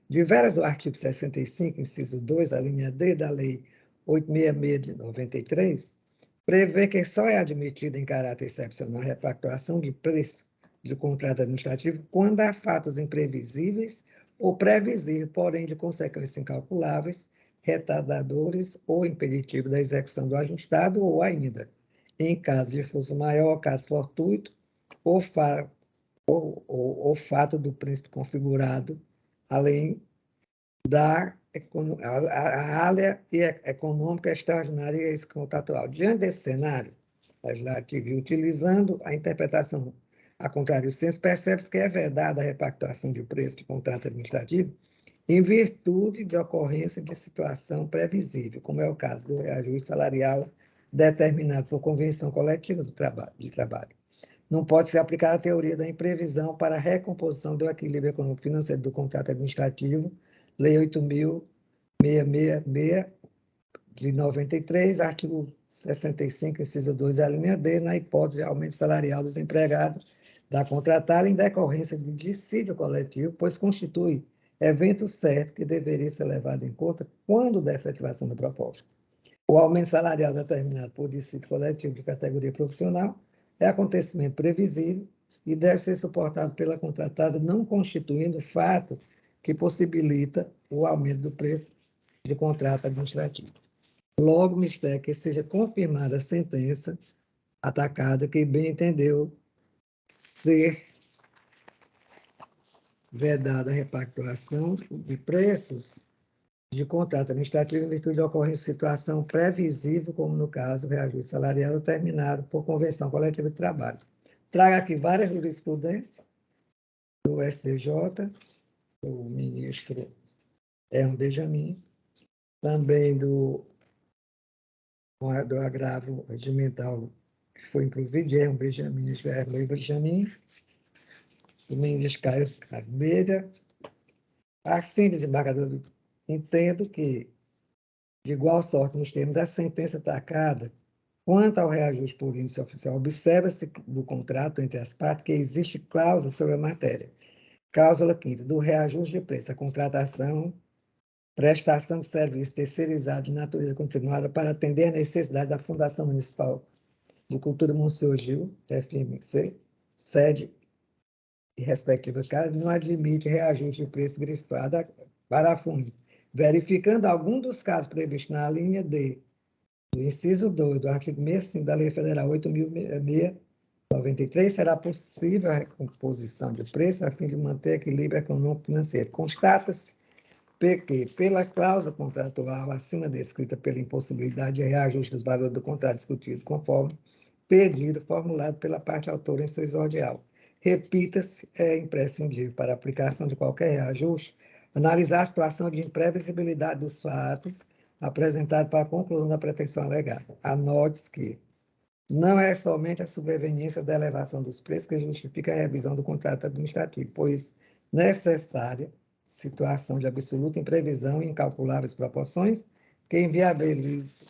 Diveras o artigo 65, inciso 2, a linha D da Lei 866 de 93, prevê que só é admitida em caráter excepcional a repactuação de preço de contrato administrativo quando há fatos imprevisíveis ou previsíveis, porém de consequências incalculáveis, retardadores ou impeditivos da execução do ajustado ou ainda, em caso de força maior, caso fortuito, ou fato do príncipe configurado, além da área econômica extraordinária e ex-contratual. Diante desse cenário legislativo e utilizando a interpretação a contrário do senso, percebe-se que é vedada a repactuação de preço de contrato administrativo em virtude de ocorrência de situação previsível, como é o caso do reajuste salarial determinado por convenção coletiva de trabalho. Não pode ser aplicada a teoria da imprevisão para a recomposição do equilíbrio econômico-financeiro do contrato administrativo, Lei 8.666, de 93, artigo 65, inciso 2, a linha D, na hipótese de aumento salarial dos empregados da contratada em decorrência de dissídio coletivo, pois constitui evento certo que deveria ser levado em conta quando da efetivação da proposta. O aumento salarial determinado por dissídio coletivo de categoria profissional é acontecimento previsível e deve ser suportado pela contratada, não constituindo fato que possibilita o aumento do preço de contrato administrativo. Logo, me espera que seja confirmada a sentença atacada que bem entendeu ser vedada a repactuação de preços de contrato administrativo em virtude de ocorrência de situação previsível, como no caso o reajuste salarial determinado por convenção coletiva de trabalho. Trago aqui várias jurisprudências do STJ, do ministro Herman Benjamin, também do agravo regimental que foi incluído de Herman Benjamin, do ministro Caio Almeida. Assim, desembargador, entendo que, de igual sorte, nos termos da sentença atacada, quanto ao reajuste por índice oficial, observa-se do contrato entre as partes que existe cláusula sobre a matéria. Cláusula 5ª, do reajuste de preço, a contratação, prestação de serviço terceirizado de natureza continuada para atender a necessidade da Fundação Municipal de Cultura Monsenhor Gil, FMC, sede e respectiva casa, não admite reajuste de preço grifado para a fundo, verificando algum dos casos previstos na linha D do inciso 2 do artigo 65 da Lei Federal 8.693, será possível a recomposição de preço a fim de manter equilíbrio econômico-financeiro. Constata-se que, pela cláusula contratual acima descrita pela impossibilidade de reajuste dos valores do contrato discutido conforme pedido formulado pela parte autora em seu exordial. Repita-se, é imprescindível para a aplicação de qualquer reajuste analisar a situação de imprevisibilidade dos fatos apresentado para a conclusão da pretensão alegada. Anote-se que não é somente a sobreveniência da elevação dos preços que justifica a revisão do contrato administrativo, pois necessária situação de absoluta imprevisão e incalculáveis proporções que inviabiliza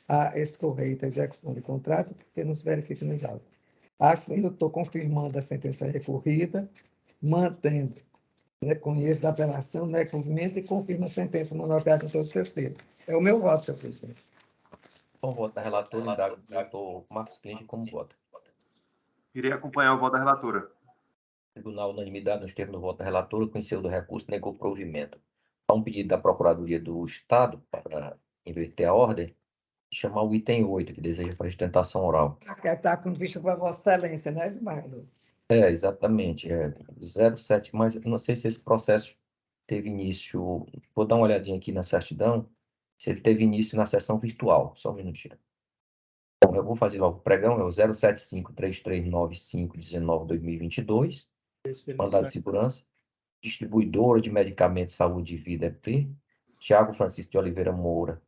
a escorreita execução de contrato que não se verifica nos autos. Assim, eu estou confirmando a sentença recorrida, mantendo, né, conheço da apelação, né, cumprimento e confirmo a sentença monocrática com toda certeza. É o meu voto, senhor presidente. Então, voto da relatora, indago o doutor Marcos Clinge como voto. Irei acompanhar o voto da relatora. Tribunal, unanimidade nos termos do voto da relatora, conheceu do recurso, negou provimento. Há um pedido da Procuradoria do Estado para inverter a ordem, chamar o item 8, que deseja para sustentação oral. Está com vista para Vossa Excelência, né, desembargador? Exatamente. 07, mas eu não sei se esse processo teve início. Vou dar uma olhadinha aqui na certidão, se ele teve início na sessão virtual. Só um minutinho. Bom, eu vou fazer logo o pregão, é o 075-3395-19/2022. Mandado de segurança. Distribuidora de medicamentos Saúde e Vida, EP. Tiago Francisco de Oliveira Moura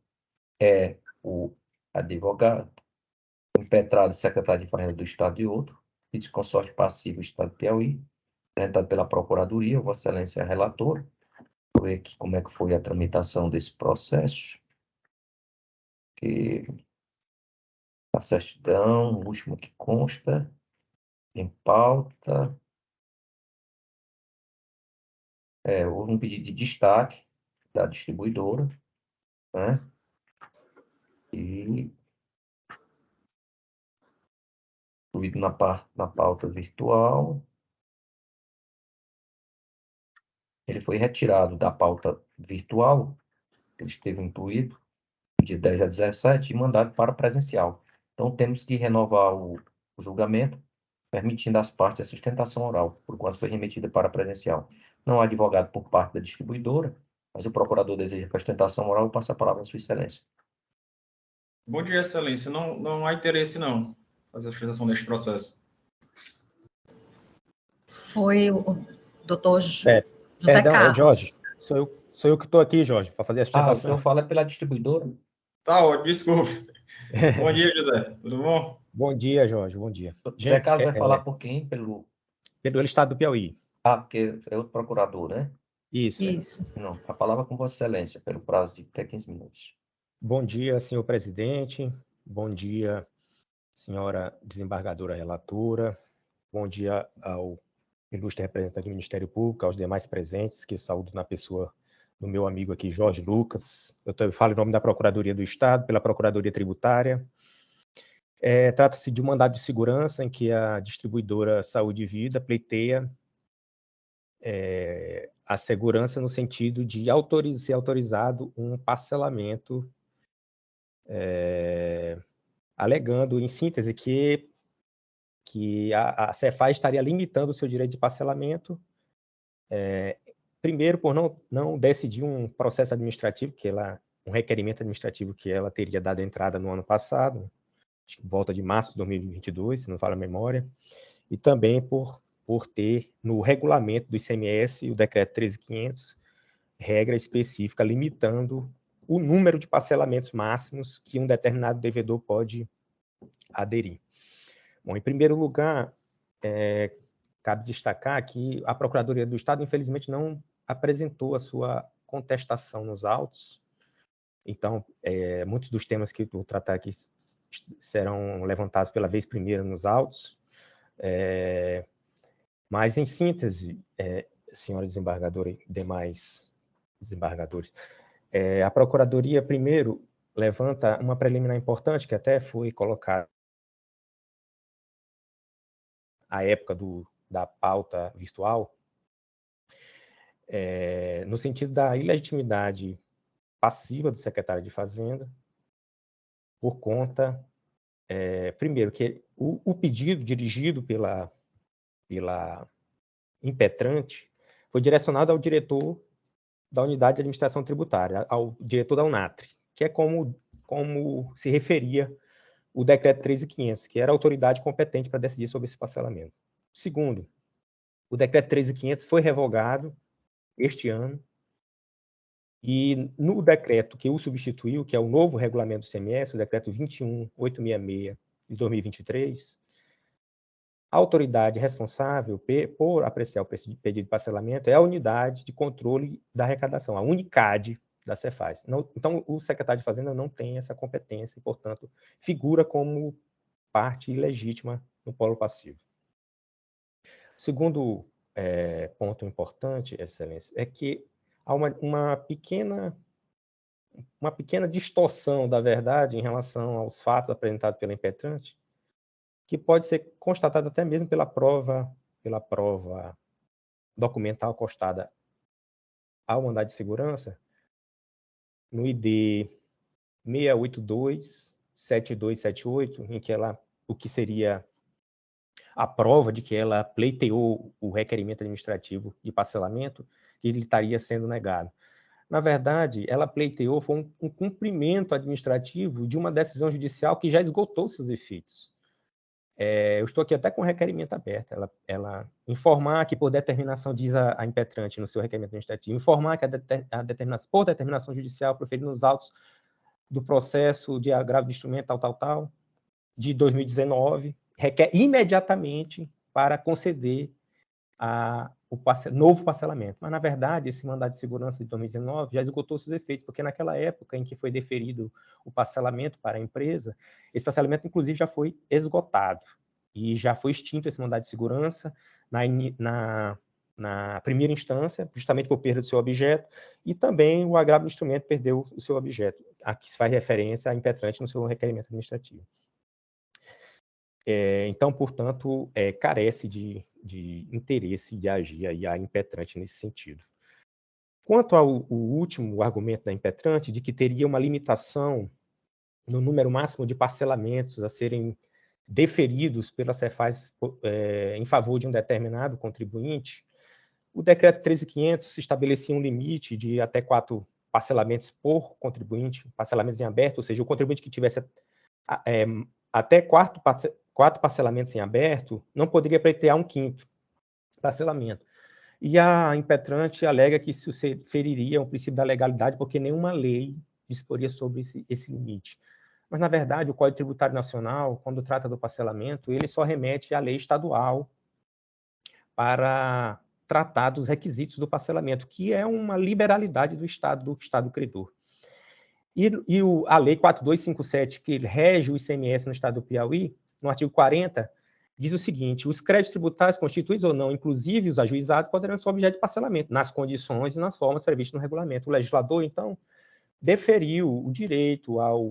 é o advogado. Impetrado, secretário de Fazenda do Estado e outro. Litisconsórcio passivo, Estado do Piauí. Apresentado pela Procuradoria, Vossa Excelência é relator. Vou ver aqui como é que foi a tramitação desse processo. Que a certidão, o último que consta, em pauta. Houve um pedido de destaque da distribuidora, né? E incluído na pauta virtual. Ele foi retirado da pauta virtual, ele esteve incluído, de 10 a 17, e mandado para presencial. Então, temos que renovar o julgamento, permitindo às partes a sustentação oral, por quanto foi remetida para presencial. Não há advogado por parte da distribuidora, mas o procurador deseja a sustentação oral, passa a palavra à Sua Excelência. Bom dia, Excelência. Não há interesse, não, fazer a sustentação deste processo. Foi o doutor José Perdão, Carlos. Jorge, sou eu que estou aqui, Jorge, para fazer a O sustentação. senhor fala pela distribuidora? Tá ótimo, desculpe. Bom dia, José. Tudo bom? Bom dia, Jorge, bom dia. José Carlos vai falar por quem? Pelo Estado do Piauí. porque é outro procurador, né? Isso. Não, a palavra com Vossa Excelência, pelo prazo de até 15 minutos. Bom dia, senhor presidente. Bom dia, senhora desembargadora relatora. Bom dia ao ilustre representante do Ministério Público, aos demais presentes, que saúdo na pessoa do meu amigo aqui, Jorge Lucas. Eu falo em nome da Procuradoria do Estado, pela Procuradoria Tributária. Trata-se de um mandado de segurança em que a distribuidora Saúde e Vida pleiteia a segurança no sentido de ser autorizado um parcelamento, alegando, em síntese, que a Cefaz estaria limitando o seu direito de parcelamento, primeiro por não decidir um processo administrativo, um requerimento administrativo que ela teria dado entrada no ano passado, acho que volta de março de 2022, se não falha a memória, e também por ter no regulamento do ICMS, o decreto 13.500, regra específica limitando o número de parcelamentos máximos que um determinado devedor pode aderir. Bom, em primeiro lugar, cabe destacar que a Procuradoria do Estado, infelizmente, não apresentou a sua contestação nos autos. Então, muitos dos temas que eu vou tratar aqui serão levantados pela vez primeira nos autos. Mas, em síntese, senhora desembargadora e demais desembargadores, a Procuradoria, primeiro, levanta uma preliminar importante, que até foi colocada à época da pauta virtual, no sentido da ilegitimidade passiva do secretário de Fazenda, por conta, primeiro, que o pedido dirigido pela impetrante foi direcionado ao diretor da Unidade de Administração Tributária, ao diretor da UNATRI, que é como se referia o decreto 13.500, que era a autoridade competente para decidir sobre esse parcelamento. Segundo, o decreto 13.500 foi revogado este ano, e no decreto que o substituiu, que é o novo regulamento do ICMS, o decreto 21.866 de 2023, a autoridade responsável por apreciar o pedido de parcelamento é a Unidade de Controle da Arrecadação, a UNICAD da Cefaz. Então, o secretário de Fazenda não tem essa competência e, portanto, figura como parte ilegítima no polo passivo. Segundo ponto importante, Excelência, é que há uma pequena distorção da verdade em relação aos fatos apresentados pela impetrante, que pode ser constatada até mesmo pela prova documental acostada ao mandado de segurança, no ID 682-7278, em que o que seria a prova de que ela pleiteou o requerimento administrativo de parcelamento, que ele estaria sendo negado. Na verdade, ela pleiteou foi um cumprimento administrativo de uma decisão judicial que já esgotou seus efeitos. Eu estou aqui até com o requerimento aberto. Ela informar que, por determinação, diz a impetrante no seu requerimento administrativo, informar que por determinação judicial proferida nos autos do processo de agravo de instrumento tal, de 2019, requer imediatamente para conceder o novo parcelamento. Mas, na verdade, esse mandado de segurança de 2019 já esgotou seus efeitos, porque naquela época em que foi deferido o parcelamento para a empresa, esse parcelamento, inclusive, já foi esgotado e já foi extinto esse mandado de segurança na primeira instância, justamente por perda do seu objeto, e também o agravo do instrumento perdeu o seu objeto, a que se faz referência à impetrante no seu requerimento administrativo. Então, portanto, carece de interesse de agir aí a impetrante nesse sentido. Quanto ao último argumento da impetrante, de que teria uma limitação no número máximo de parcelamentos a serem deferidos pela Cefaz em favor de um determinado contribuinte, o decreto 13.500 estabelecia um limite de até 4 parcelamentos por contribuinte, parcelamentos em aberto, ou seja, o contribuinte que tivesse até 4 parcelamentos em aberto não poderia pleitear um 5º parcelamento. E a impetrante alega que isso feriria o princípio da legalidade, porque nenhuma lei disporia sobre esse limite. Mas, na verdade, o Código Tributário Nacional, quando trata do parcelamento, ele só remete à lei estadual para tratar dos requisitos do parcelamento, que é uma liberalidade do Estado credor. E a Lei 4257, que rege o ICMS no Estado do Piauí, no artigo 40, diz o seguinte: os créditos tributários, constituídos ou não, inclusive os ajuizados, poderão ser objeto de parcelamento, nas condições e nas formas previstas no regulamento. O legislador, então, deferiu o direito ao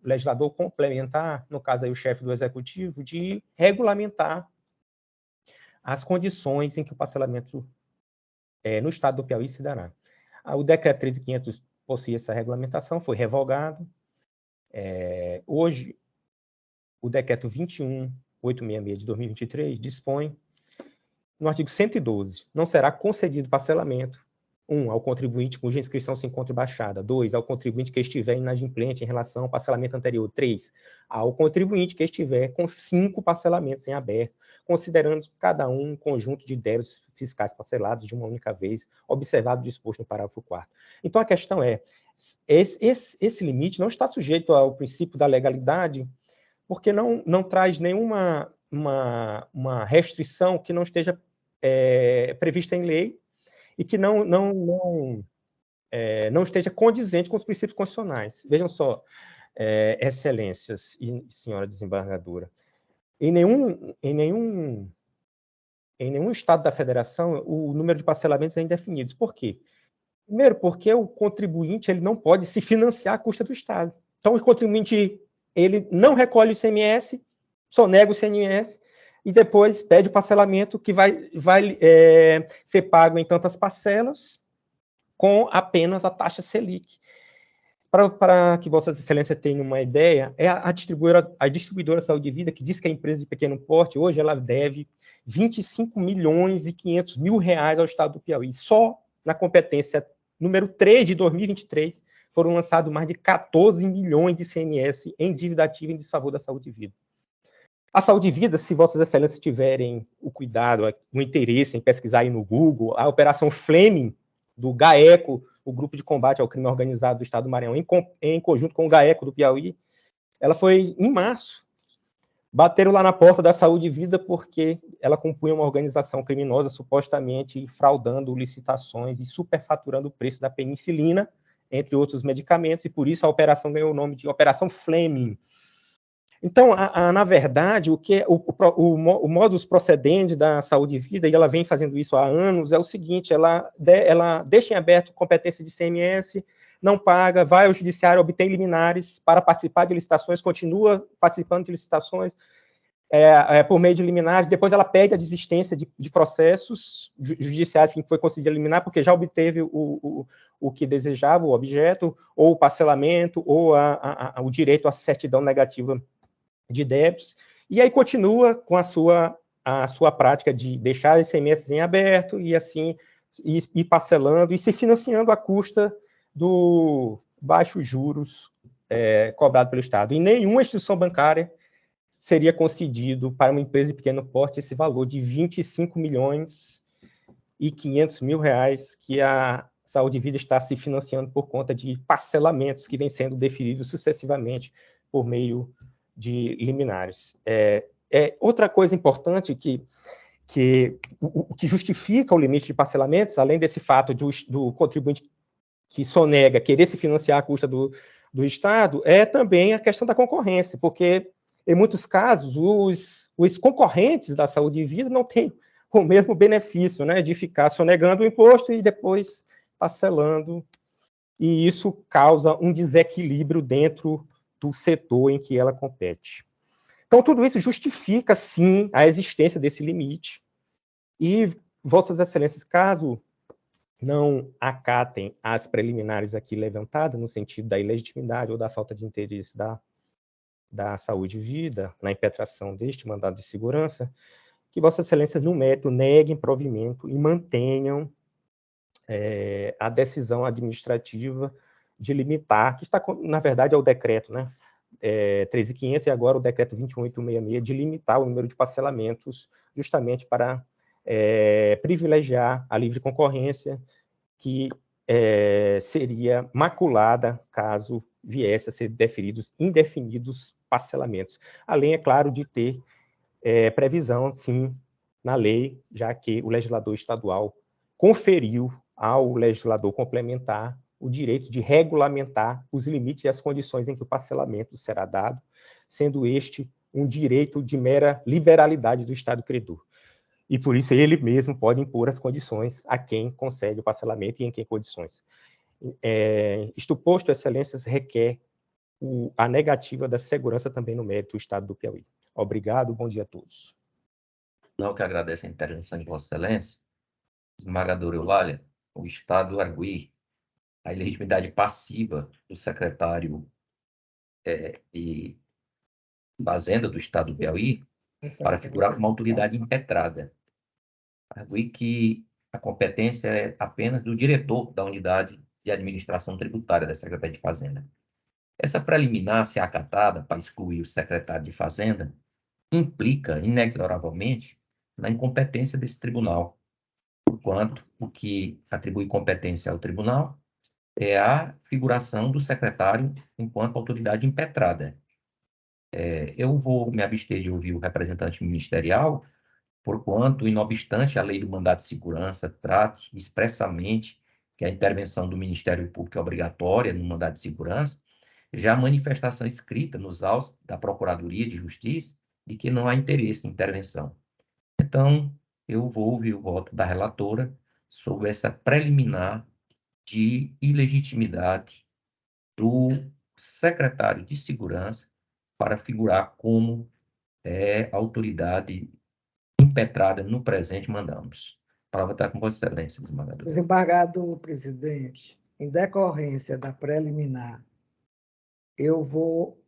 legislador complementar, no caso aí o chefe do Executivo, de regulamentar as condições em que o parcelamento no Estado do Piauí se dará. O decreto 13.500 possuía essa regulamentação, foi revogado. Hoje, o decreto 21.866 de 2023 dispõe, no artigo 112, não será concedido parcelamento: 1, ao contribuinte cuja inscrição se encontre baixada; 2, ao contribuinte que estiver inadimplente em relação ao parcelamento anterior; 3, ao contribuinte que estiver com 5 parcelamentos em aberto, considerando cada um conjunto de débitos fiscais parcelados de uma única vez, observado o disposto no parágrafo 4º. Então, a questão é, esse limite não está sujeito ao princípio da legalidade, porque não traz nenhuma uma restrição que não esteja prevista em lei e que não esteja condizente com os princípios constitucionais. Vejam só, excelências e senhora desembargadora, em nenhum estado da federação o número de parcelamentos é indefinido. Por quê? Primeiro, porque o contribuinte ele não pode se financiar à custa do Estado. Então, o contribuinte ele não recolhe o ICMS, só nega o ICMS, e depois pede o parcelamento que vai ser pago em tantas parcelas, com apenas a taxa Selic. Para que Vossa Excelência tenha uma ideia, é a distribuidora Saúde e Vida, que diz que a empresa de pequeno porte, hoje ela deve 25.500.000 reais ao Estado do Piauí. Só na competência número 3 de 2023, foram lançados mais de 14 milhões de ICMS em dívida ativa em desfavor da Saúde e Vida. A Saúde e Vida, se Vossas Excelências tiverem o cuidado, o interesse em pesquisar aí no Google, a Operação Fleming, do GAECO, o Grupo de Combate ao Crime Organizado do Estado do Maranhão, em conjunto com o GAECO do Piauí, ela foi em março. Bateram lá na porta da Saúde e Vida porque ela compunha uma organização criminosa, supostamente fraudando licitações e superfaturando o preço da penicilina, entre outros medicamentos, e por isso a operação ganhou o nome de Operação Fleming. Então, na verdade, o modus procedendo da Saúde e Vida, e ela vem fazendo isso há anos, é o seguinte: ela deixa em aberto competência de ICMS, não paga, vai ao judiciário, obtém liminares para participar de licitações, continua participando de licitações por meio de liminares, depois ela pede a desistência de processos judiciais que foi concedido liminar, porque já obteve o que desejava, o objeto, ou o parcelamento, ou o direito à certidão negativa de débitos, e aí continua com a sua prática de deixar esse ICMS em aberto, e assim, ir parcelando, e se financiando à custa do baixos juros cobrado pelo Estado. E nenhuma instituição bancária seria concedido para uma empresa de pequeno porte esse valor de 25 milhões e 500 mil reais que a Saúde e Vida está se financiando por conta de parcelamentos que vêm sendo deferidos sucessivamente por meio de liminares. Outra coisa importante que justifica o limite de parcelamentos, além desse fato do contribuinte que sonega querer se financiar à custa do Estado, é também a questão da concorrência, porque, em muitos casos, os concorrentes da Saúde e Vida não têm o mesmo benefício, né, de ficar sonegando o imposto e depois parcelando, e isso causa um desequilíbrio dentro do setor em que ela compete. Então, tudo isso justifica, sim, a existência desse limite, e, Vossas Excelências, caso não acatem as preliminares aqui levantadas, no sentido da ilegitimidade ou da falta de interesse da Saúde e Vida na impetração deste mandado de segurança, que Vossas Excelências, no mérito, neguem provimento e mantenham a decisão administrativa de limitar, que está, na verdade, é o decreto, né, 13.500 e agora o decreto 21.866, de limitar o número de parcelamentos, justamente para privilegiar a livre concorrência, que seria maculada caso viesse a ser deferidos indefinidos parcelamentos. Além, é claro, de ter previsão, sim, na lei, já que o legislador estadual conferiu ao legislador complementar o direito de regulamentar os limites e as condições em que o parcelamento será dado, sendo este um direito de mera liberalidade do Estado credor. E, por isso, ele mesmo pode impor as condições a quem concede o parcelamento e em que condições. Isto posto, Excelências, requer a negativa da segurança também no mérito do Estado do Piauí. Obrigado, bom dia a todos. Não que agradeço a intervenção de Vossa Excelência, desembargador Eulália, o Estado arguir a ilegitimidade passiva do secretário de Fazenda do Estado do Piauí para figurar como autoridade impetrada. Arguir que a competência é apenas do diretor da unidade de administração tributária da Secretaria de Fazenda. Essa preliminar, se acatada para excluir o secretário de Fazenda, implica, inexoravelmente, na incompetência desse tribunal, porquanto o que atribui competência ao tribunal é a figuração do secretário enquanto autoridade impetrada. Eu vou me abster de ouvir o representante ministerial, porquanto, inobstante a lei do mandato de segurança trate expressamente que a intervenção do Ministério Público é obrigatória no mandato de segurança, já a manifestação escrita nos autos da Procuradoria de Justiça de que não há interesse em intervenção. Então, eu vou ouvir o voto da relatora sobre essa preliminar de ilegitimidade do secretário de Segurança para figurar como autoridade impetrada no presente mandamos. A palavra está com Vossa Excelência, desembargador. Desembargador presidente, em decorrência da preliminar, eu vou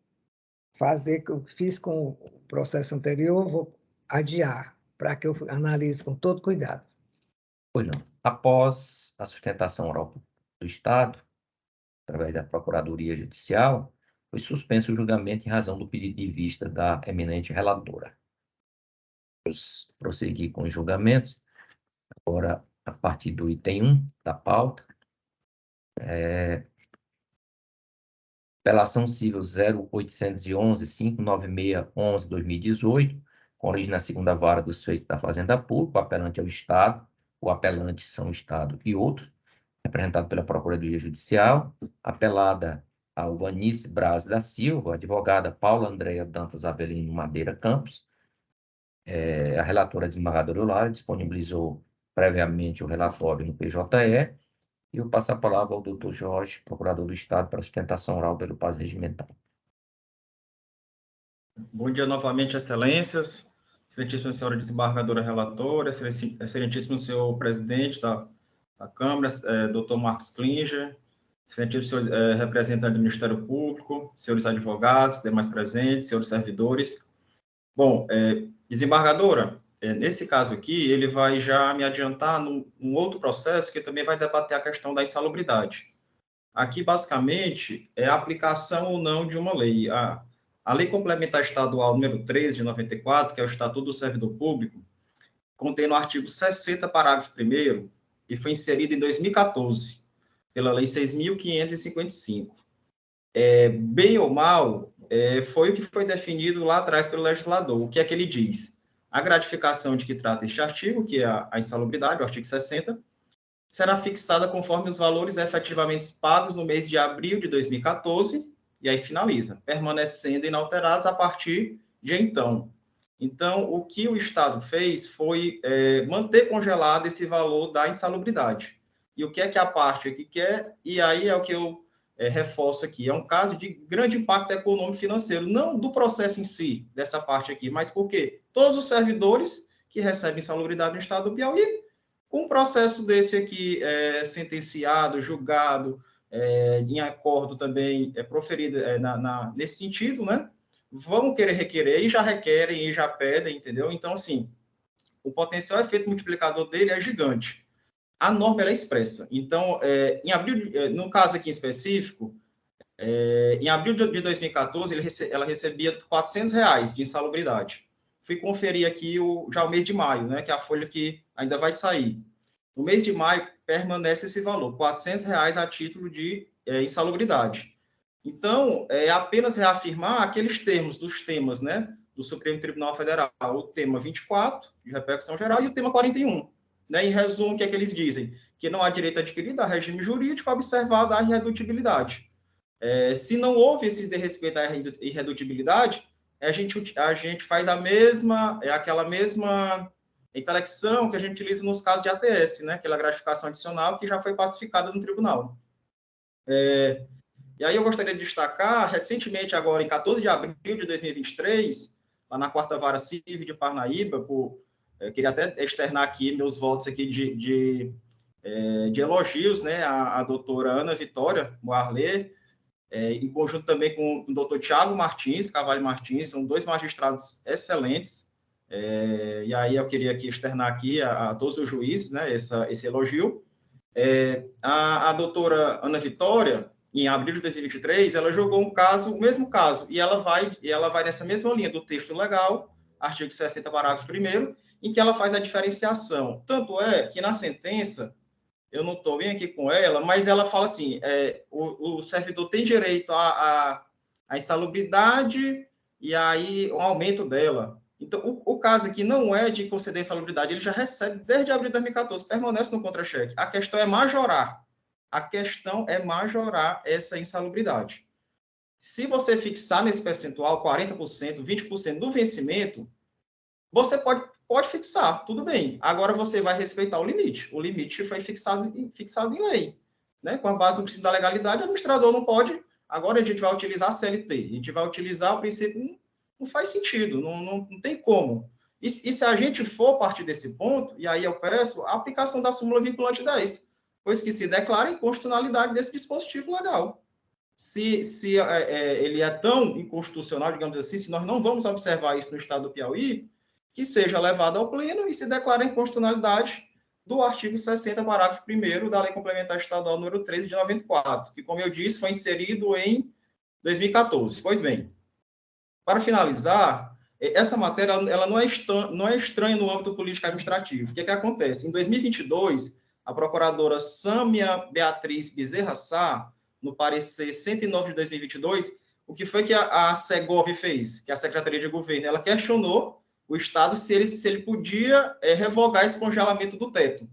fazer o que eu fiz com o processo anterior, vou adiar, para que eu analise com todo cuidado. Pois não. Após a sustentação oral do Estado, através da Procuradoria Judicial, foi suspenso o julgamento em razão do pedido de vista da eminente relatora. Vamos prosseguir com os julgamentos. Agora, a partir do item 1 da pauta, apelação civil 0811-596-11-2018, com origem na segunda vara dos feitos da Fazenda Pública, o apelante é o Estado, o apelante são o Estado e outros, representado pela Procuradoria Judicial, apelada a Vanice Braz da Silva, a advogada Paula Andréa Dantas Avelino Madeira Campos. A relatora desembargadora Eulália disponibilizou previamente o relatório no PJE, e eu passo a palavra ao doutor Jorge, procurador do Estado, para sustentação oral pelo prazo regimental. Bom dia novamente, excelências, excelentíssima senhora desembargadora relatora, excelentíssimo senhor presidente da Câmara, doutor Marcos Klinger, excelentíssimo senhor representante do Ministério Público, senhores advogados, demais presentes, senhores servidores. Bom, desembargadora, nesse caso aqui, ele vai já me adiantar num outro processo que também vai debater a questão da insalubridade. Aqui, basicamente, é a aplicação ou não de uma lei. A Lei Complementar Estadual número 13 de 94, que é o Estatuto do Servidor Público, contém no artigo 60, parágrafo 1º, e foi inserida em 2014, pela Lei 6.555. Bem ou mal, foi o que foi definido lá atrás pelo legislador. O que é que ele diz? A gratificação de que trata este artigo, que é a insalubridade, o artigo 60, será fixada conforme os valores efetivamente pagos no mês de abril de 2014, e aí finaliza, permanecendo inalterados a partir de então. Então, o que o Estado fez foi manter congelado esse valor da insalubridade. E o que é que a parte aqui quer? E aí é o que eu reforço aqui. É um caso de grande impacto econômico e financeiro, não do processo em si, dessa parte aqui, mas porque todos os servidores que recebem insalubridade no Estado do Piauí, com um processo desse aqui sentenciado, julgado, em acordo também proferido nesse sentido, né? Vão querer requerer, e já requerem, e já pedem, entendeu? Então, assim, o potencial efeito multiplicador dele é gigante. A norma ela é expressa. Então, em abril, no caso aqui em específico, em abril de 2014, ela recebia R$400 de insalubridade. Fui conferir aqui já o mês de maio, né, que é a folha que ainda vai sair. No mês de maio, permanece esse valor, R$400 a título de insalubridade. Então, é apenas reafirmar aqueles termos dos temas, né, do Supremo Tribunal Federal, o tema 24, de repercussão geral, e o tema 41. Né, em resumo, o que é que eles dizem? Que não há direito adquirido a regime jurídico, observada a irredutibilidade. Se não houve esse desrespeito à irredutibilidade, a gente faz aquela mesma intelecção que a gente utiliza nos casos de ATS, né, aquela gratificação adicional que já foi pacificada no tribunal. E aí eu gostaria de destacar, recentemente, agora em 14 de abril de 2023, lá na 4ª Vara Civil de Parnaíba, queria até externar aqui meus votos aqui de elogios, né, à doutora Ana Vitória Moarlet, em conjunto também com o doutor Tiago Martins, Carvalho Martins, são 2 magistrados excelentes, e aí eu queria aqui externar aqui a todos os juízes, né, esse elogio. A doutora Ana Vitória, em abril de 2023, ela jogou o mesmo caso, e ela vai nessa mesma linha do texto legal, artigo 60, parágrafo 1º, em que ela faz a diferenciação. Tanto é que na sentença, eu não estou bem aqui com ela, mas ela fala assim, o servidor tem direito à insalubridade e aí o aumento dela. Então, o caso aqui não é de conceder insalubridade, ele já recebe desde abril de 2014, permanece no contra-cheque. A questão é majorar. A questão é majorar essa insalubridade. Se você fixar nesse percentual 40%, 20% do vencimento, você pode fixar, tudo bem. Agora você vai respeitar o limite. O limite foi fixado em lei. Né? Com a base no princípio da legalidade, o administrador não pode. Agora a gente vai utilizar a CLT. A gente vai utilizar o princípio. Não faz sentido, não tem como. E se a gente for partir desse ponto, e aí eu peço a aplicação da súmula vinculante 10, pois que se declara inconstitucionalidade desse dispositivo legal. Se ele é tão inconstitucional, digamos assim, se nós não vamos observar isso no Estado do Piauí, que seja levado ao pleno e se declare a inconstitucionalidade do artigo 60, parágrafo 1º da Lei Complementar Estadual número 13 de 94, que, como eu disse, foi inserido em 2014. Pois bem, para finalizar, essa matéria ela não é estranha no âmbito político administrativo. O que acontece? Em 2022, a procuradora Sâmia Beatriz Bezerra Sá, no parecer 109 de 2022, o que foi que a Segov fez, que é a Secretaria de Governo? Ela questionou o Estado se ele podia revogar esse congelamento do teto.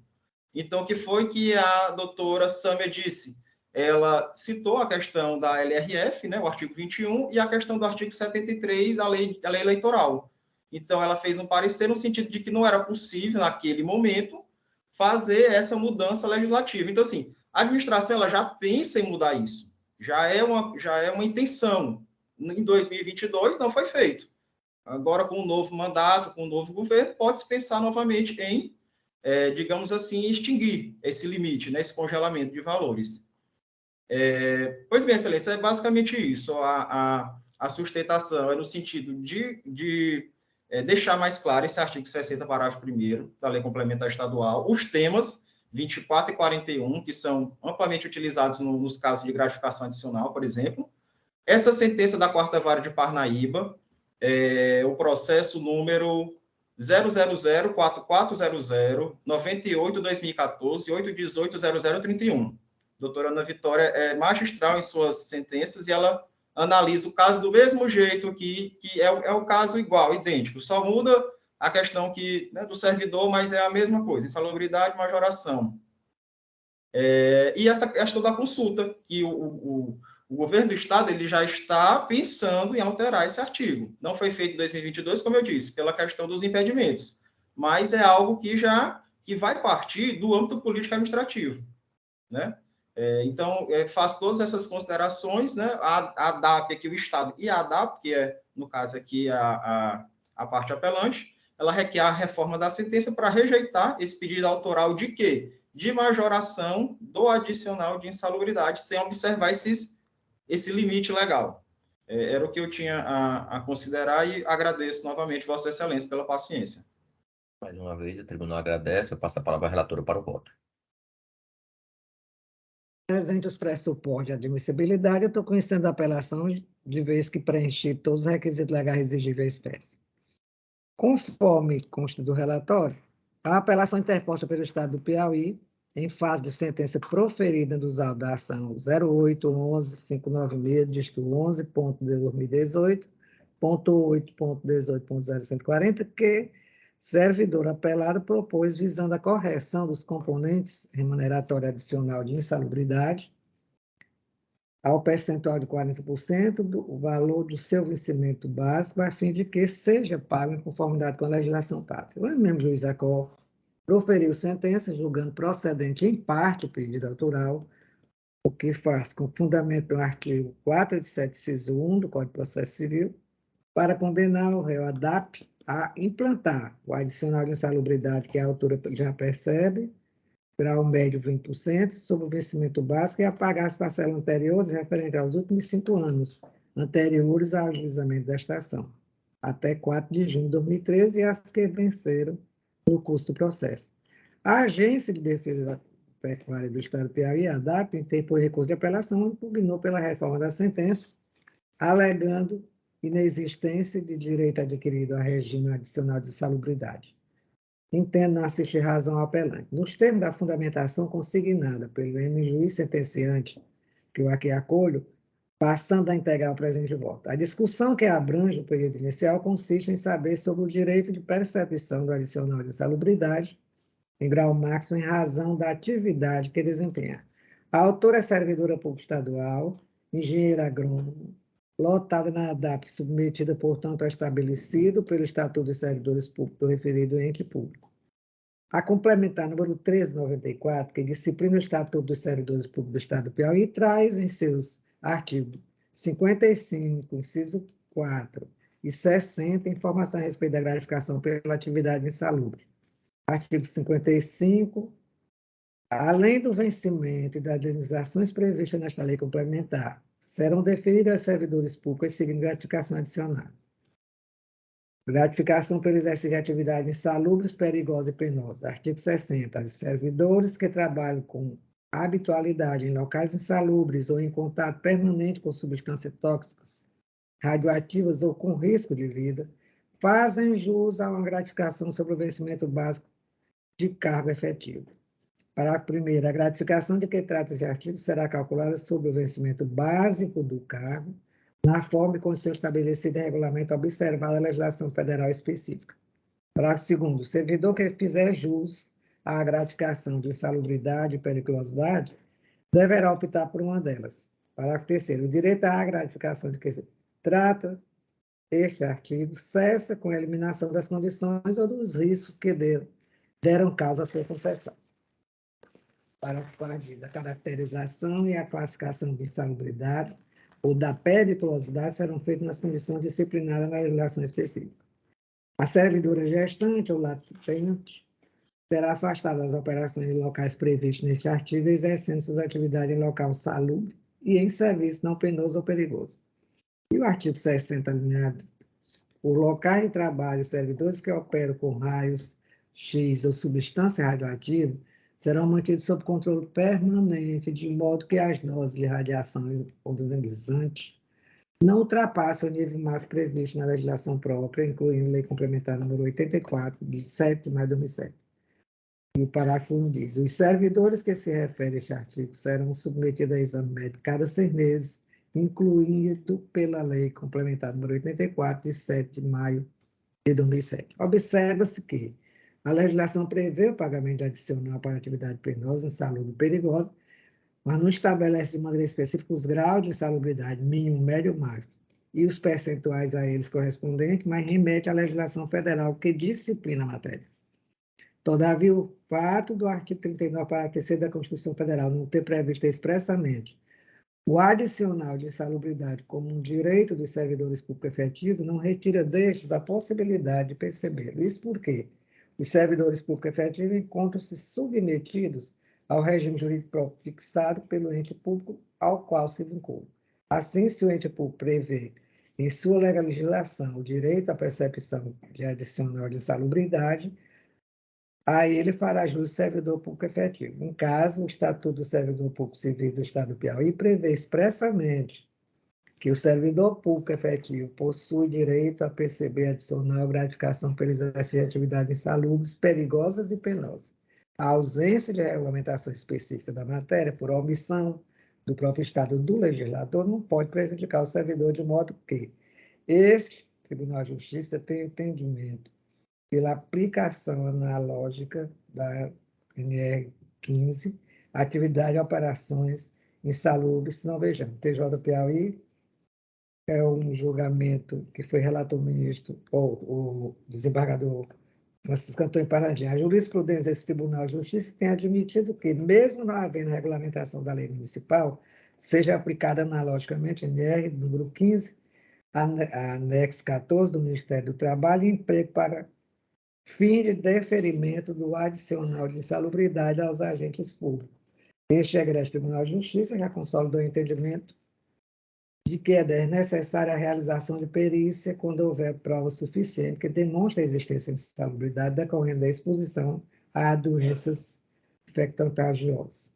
Então, o que foi que a doutora Sâmia disse? ela citou a questão da LRF, né, o artigo 21, e a questão do artigo 73 da lei eleitoral. Então, ela fez um parecer no sentido de que não era possível, naquele momento, fazer essa mudança legislativa. Então, assim, a administração ela já pensa em mudar isso. Já é uma intenção. Em 2022, não foi feito. Agora, com um novo mandato, com um novo governo, pode-se pensar novamente em, digamos assim, extinguir esse limite, né, esse congelamento de valores. Pois bem, Excelência, é basicamente isso. A sustentação é no sentido de deixar mais claro esse artigo 60, parágrafo 1º da Lei Complementar Estadual, os temas 24 e 41, que são amplamente utilizados nos casos de gratificação adicional, por exemplo. Essa sentença da 4ª Vara de Parnaíba, o processo número 0004400-98-2014 e 818-0031. Doutora Ana Vitória é magistral em suas sentenças e ela analisa o caso do mesmo jeito que é o caso igual, idêntico, só muda a questão né, do servidor, mas é a mesma coisa, insalubridade, majoração. E essa questão da consulta, que o governo do Estado ele já está pensando em alterar esse artigo. Não foi feito em 2022, como eu disse, pela questão dos impedimentos, mas é algo que vai partir do âmbito político-administrativo, né? Então, faz todas essas considerações, né? A ADAP aqui, o Estado, e a ADAP, que é, no caso aqui, a parte apelante, ela requer a reforma da sentença para rejeitar esse pedido autoral de quê? De majoração do adicional de insalubridade, sem observar esse limite legal. Era o que eu tinha a considerar e agradeço novamente Vossa Excelência pela paciência. Mais uma vez, o tribunal agradece. Eu passo a palavra à relatora para o voto. Presente os pressupostos de admissibilidade, eu estou conhecendo a apelação de vez que preenchi todos os requisitos legais exigíveis à espécie. Conforme consta do relatório, a apelação interposta pelo Estado do Piauí, em fase de sentença proferida nos autos da ação 08.11.596, dígito 11.2018.8.18.0140, que servidor apelado propôs visando a correção dos componentes remuneratório adicional de insalubridade ao percentual de 40% do valor do seu vencimento básico, a fim de que seja pago em conformidade com a legislação pátria. O mesmo juiz Acol proferiu sentença, julgando procedente em parte o pedido autoral, o que faz com fundamento no artigo 487, inciso 1 do Código de Processo Civil, para condenar o réu ADAP a implantar o adicional de insalubridade que a autora já percebe, grau médio 20%, sobre o vencimento básico e a pagar as parcelas anteriores referentes aos últimos 5 anos anteriores ao ajuizamento desta ação, até 4 de junho de 2013, e as que venceram no curso do processo. A Agência de Defesa da Pecuária do Estado do Piauí, a ADAP, interpôs recurso de apelação e impugnou pela reforma da sentença, alegando inexistência de direito adquirido a regime adicional de insalubridade. Entendo não assistir razão ao apelante. Nos termos da fundamentação consignada pelo juiz sentenciante, que eu aqui acolho, passando a integrar o presente voto. A discussão que abrange o período inicial consiste em saber sobre o direito de percepção do adicional de insalubridade em grau máximo em razão da atividade que desempenha. A autora é servidora pública estadual, engenheira agrônoma, lotada na ADAP, submetida, portanto, ao estabelecido pelo Estatuto dos Servidores Públicos do referido ente público. A complementar número 1394, que disciplina o Estatuto dos Servidores Públicos do Estado do Piauí, traz em seus artigos 55, inciso 4 e 60, informação a respeito da gratificação pela atividade insalubre. Artigo 55, além do vencimento e das indenizações previstas nesta lei complementar, serão deferidas aos servidores públicos seguindo gratificação adicional. Gratificação pelo exercício de atividade insalubres, perigosa e penosa. Artigo 60. Os servidores que trabalham com habitualidade em locais insalubres ou em contato permanente com substâncias tóxicas, radioativas ou com risco de vida, fazem jus a uma gratificação sobre o vencimento básico de cargo efetivo. Parágrafo 1º. A gratificação de que trata este artigo será calculada sobre o vencimento básico do cargo, na forma e condição estabelecida em regulamento, observada a legislação federal específica. Parágrafo 2º. O servidor que fizer jus à gratificação de insalubridade e periculosidade deverá optar por uma delas. Parágrafo 3º. O direito à gratificação de que se trata este artigo cessa com a eliminação das condições ou dos riscos que deram causa à sua concessão. Parágrafo 4º. A caracterização e a classificação de insalubridade ou da periculosidade serão feitas nas condições disciplinadas na legislação específica. A servidora gestante ou latente será afastada das operações em locais previstos neste artigo, exercendo suas atividades em local salubre e em serviço não penoso ou perigoso. E o artigo 60, alineado, por locais de trabalho, servidores que operam com raios X ou substância radioativa serão mantidos sob controle permanente, de modo que as doses de radiação ionizante não ultrapassem o nível máximo previsto na legislação própria, incluindo Lei Complementar número 84, de 7 de maio de 2007. E o parágrafo 1 diz: os servidores que se refere a este artigo serão submetidos a exame médico cada 6 meses, incluído pela Lei Complementar número 84, de 7 de maio de 2007. Observa-se que a legislação prevê o pagamento adicional para atividade penosa, insalubre e perigosa, mas não estabelece de maneira específica os graus de insalubridade mínimo, médio ou máximo e os percentuais a eles correspondentes, mas remete à legislação federal que disciplina a matéria. Todavia, o fato do artigo 39, parágrafo 3º da Constituição Federal não ter previsto expressamente o adicional de insalubridade como um direito dos servidores públicos efetivos não retira destes a possibilidade de perceber. Isso porque os servidores públicos efetivos encontram-se submetidos ao regime jurídico próprio fixado pelo ente público ao qual se vinculam. Assim, se o ente público prevê em sua legislação o direito à percepção de adicional de insalubridade, a ele fará jus o servidor público efetivo. No caso, o Estatuto do Servidor Público Civil do Estado do Piauí prevê expressamente que o servidor público efetivo possui direito a perceber adicional gratificação pelo exercício de atividades insalubres, perigosas e penosas. A ausência de regulamentação específica da matéria, por omissão do próprio Estado do legislador, não pode prejudicar o servidor, de modo que este Tribunal de Justiça tem entendimento pela aplicação analógica da NR 15, atividade e operações insalubres, se não vejamos. TJ Piauí é um julgamento que foi relator ministro, ou o desembargador Francisco Antônio Parandim. A jurisprudência desse Tribunal de Justiça tem admitido que, mesmo não havendo regulamentação da lei municipal, seja aplicada analogicamente NR número 15, anexo 14 do Ministério do Trabalho e emprego para fim de deferimento do adicional de insalubridade aos agentes públicos. Este egresso Tribunal de Justiça já consolidou o entendimento de que é necessária a realização de perícia quando houver prova suficiente que demonstre a existência de insalubridade decorrendo da exposição a doenças infectocontagiosas.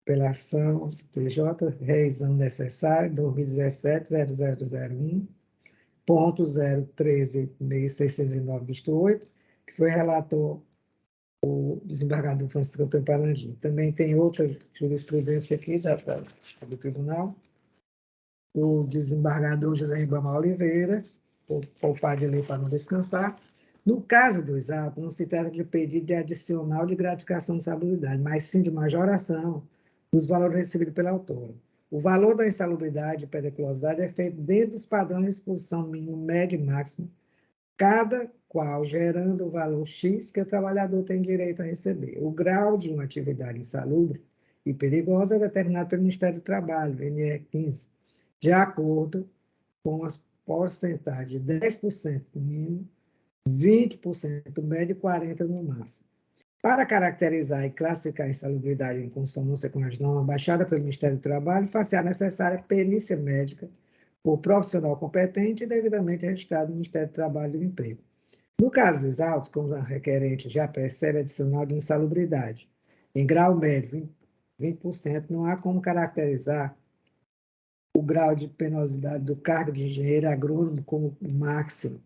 Apelação TJ, reexame necessário, 2017-001.013.609-8, que foi relator o desembargador Francisco Antônio Parandim. Também tem outra jurisprudência aqui do tribunal, o desembargador José Ribamar Oliveira, por poupar de lei para não descansar. No caso dos autos, não se trata de pedido de adicional de gratificação de insalubridade, mas sim de majoração dos valores recebidos pela autora. O valor da insalubridade e periculosidade é feito dentro dos padrões de exposição mínimo, médio e máximo, cada qual gerando o valor X que o trabalhador tem direito a receber. O grau de uma atividade insalubre e perigosa é determinado pelo Ministério do Trabalho, NR 15, de acordo com as porcentagens de 10% no mínimo, 20% no médio e 40% no máximo. Para caracterizar e classificar a insalubridade em consonância com as normas baixadas pelo Ministério do Trabalho, faz-se a necessária perícia médica por profissional competente e devidamente registrado no Ministério do Trabalho e do Emprego. No caso dos autos, como a requerente já percebe adicional de insalubridade, em grau médio, 20%, não há como caracterizar o grau de penosidade do cargo de engenheiro agrônomo como máximo,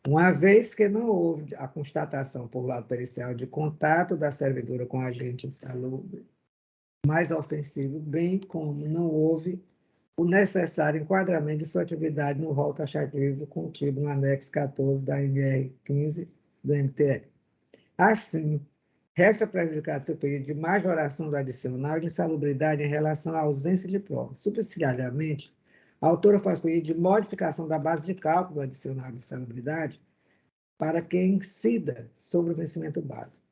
uma vez que não houve a constatação por lado pericial de contato da servidora com agente insalubre mais ofensivo, bem como não houve o necessário enquadramento de sua atividade no rol taxativo contido no anexo 14 da NR 15 do MTE. Assim, Resta prejudicado seu pedido de majoração do adicional de insalubridade em relação à ausência de prova. Subsidiariamente, a autora faz pedido de modificação da base de cálculo do adicional de insalubridade para que incida sobre o vencimento básico.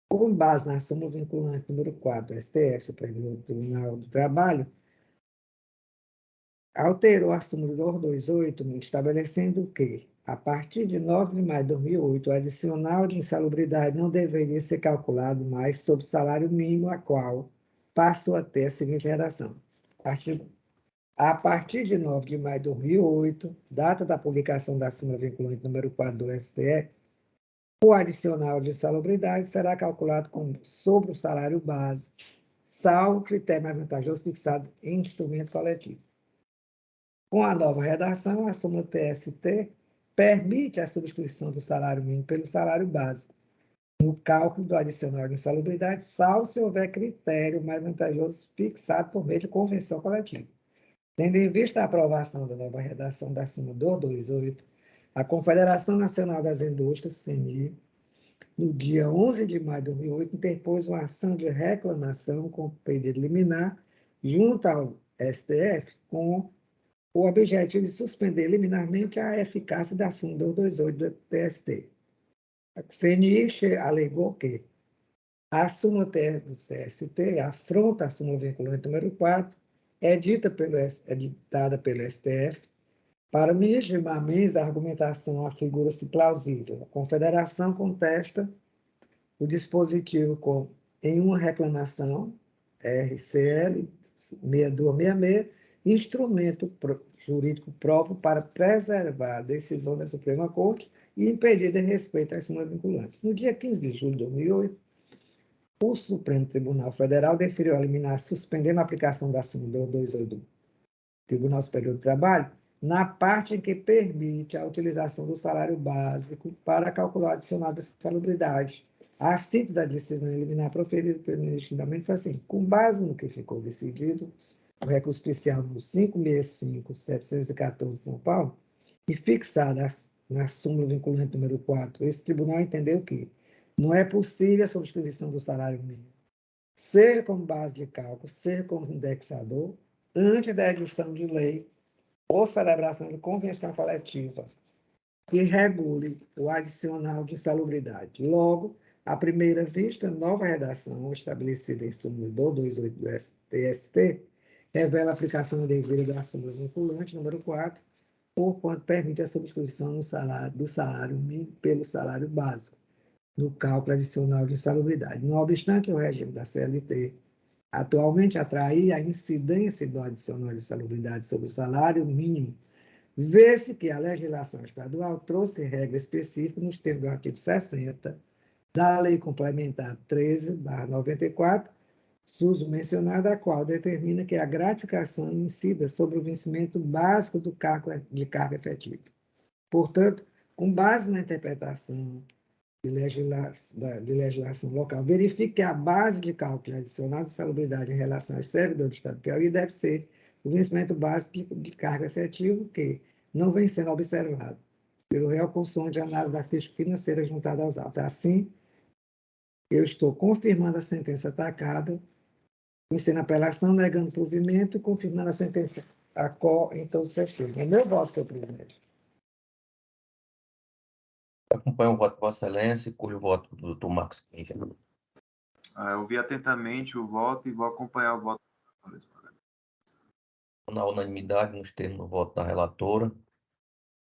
Com base na súmula vinculante número 4 do STF, Superior Tribunal do Trabalho, alterou a súmula 228, estabelecendo que, a partir de 9 de maio de 2008, o adicional de insalubridade não deveria ser calculado mais sobre o salário mínimo, a qual passou a ter a seguinte redação. A partir de 9 de maio de 2008, data da publicação da súmula vinculante número 4 do STF, o adicional de insalubridade será calculado sobre o salário base, salvo critério mais vantajoso fixado em instrumento coletivo. Com a nova redação, a súmula TST permite a substituição do salário mínimo pelo salário base no cálculo do adicional de insalubridade, salvo se houver critério mais vantajoso fixado por meio de convenção coletiva. Tendo em vista a aprovação da nova redação da súmula 228, a Confederação Nacional das Indústrias, CNI, no dia 11 de maio de 2008, interpôs uma ação de reclamação com pedido liminar junto ao STF com o objetivo de suspender liminarmente a eficácia da súmula 228 do TST. A CNI alegou que a súmula do TST afronta a súmula vinculante número 4, ditada pelo STF. Para o ministro Gilmar Mendes, a argumentação afigura-se plausível. A Confederação contesta o dispositivo em uma reclamação, RCL 6266, instrumento jurídico próprio para preservar a decisão da Suprema Corte e impedir de respeito à súmula vinculante. No dia 15 de julho de 2008, o Supremo Tribunal Federal deferiu a liminar suspendendo a aplicação da súmula 228 do Tribunal Superior do Trabalho, na parte em que permite a utilização do salário básico para calcular o adicional de salubridade. A síntese da decisão liminar proferida pelo ministro Mendes foi assim: com base no que ficou decidido, o recurso especial número 565.714 de São Paulo, e fixada na súmula vinculante número 4, esse tribunal entendeu que não é possível a substituição do salário mínimo, seja como base de cálculo, seja como indexador, antes da edição de lei ou celebração de convenção coletiva que regule o adicional de insalubridade. Logo, à primeira vista, nova redação estabelecida em súmula 228 do TST revela a aplicação devida da súmula vinculante número 4, porquanto permite a substituição do salário mínimo pelo salário básico, no cálculo adicional de insalubridade. Não obstante, o regime da CLT atualmente atrair a incidência do adicional de insalubridade sobre o salário mínimo, vê-se que a legislação estadual trouxe regra específica nos termos do artigo 60 da Lei Complementar 13/94, SUS mencionada, a qual determina que a gratificação incida sobre o vencimento básico de carga efetiva. Portanto, com base na interpretação de legislação local, verifique que a base de cálculo adicional de salubridade em relação aos servidores do Estado do Piauí deve ser o vencimento básico de cargo efetivo, que não vem sendo observado pelo réu consoante de análise da ficha financeira juntada aos autos. Assim, eu estou confirmando a sentença atacada, iniciando a apelação, negando o provimento e confirmando a sentença a qual, então, se firma. É meu voto, senhor presidente. Acompanho o voto de Vossa Excelência e colho o voto do Dr. Marcos Quinja. Eu ouvi atentamente o voto e vou acompanhar o voto. Na unanimidade, nos termos do voto da relatora,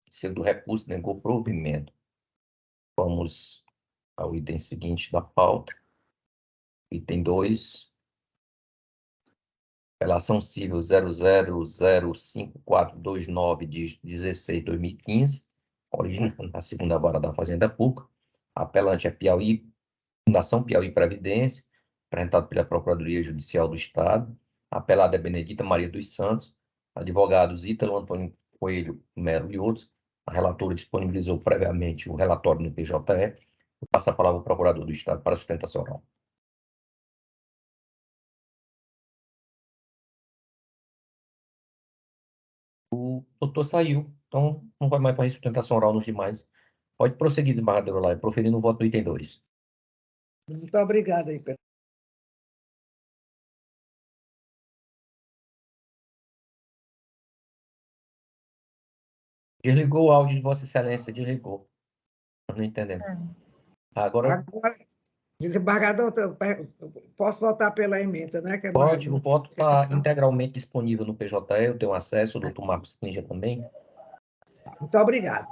sendo o recurso negou provimento. Vamos ao item seguinte da pauta. Item 2. Relação civil 0005.429 de 16/2015, origina na segunda vara da Fazenda Pública. Apelante é Piauí, Fundação Piauí Previdência, apresentado pela Procuradoria Judicial do Estado. Apelada é Benedita Maria dos Santos, advogados Ítalo Antônio Coelho Melo e outros. A relatora disponibilizou previamente o relatório no PJE. Eu passo a palavra ao Procurador do Estado para a sustentação oral. O doutor saiu, então não vai mais para a sustentação oral nos demais. Pode prosseguir, desembargador Olá, proferindo o voto do item 2. Muito obrigada aí pela. Desligou o áudio de Vossa Excelência, desligou. Nós não entendemos. Agora, Agora, desembargador, eu posso votar pela emenda, né? Que é pode, o uma voto está explicação. integralmente disponível no PJE, eu tenho acesso, o doutor Marcos Klinger também. Muito obrigado.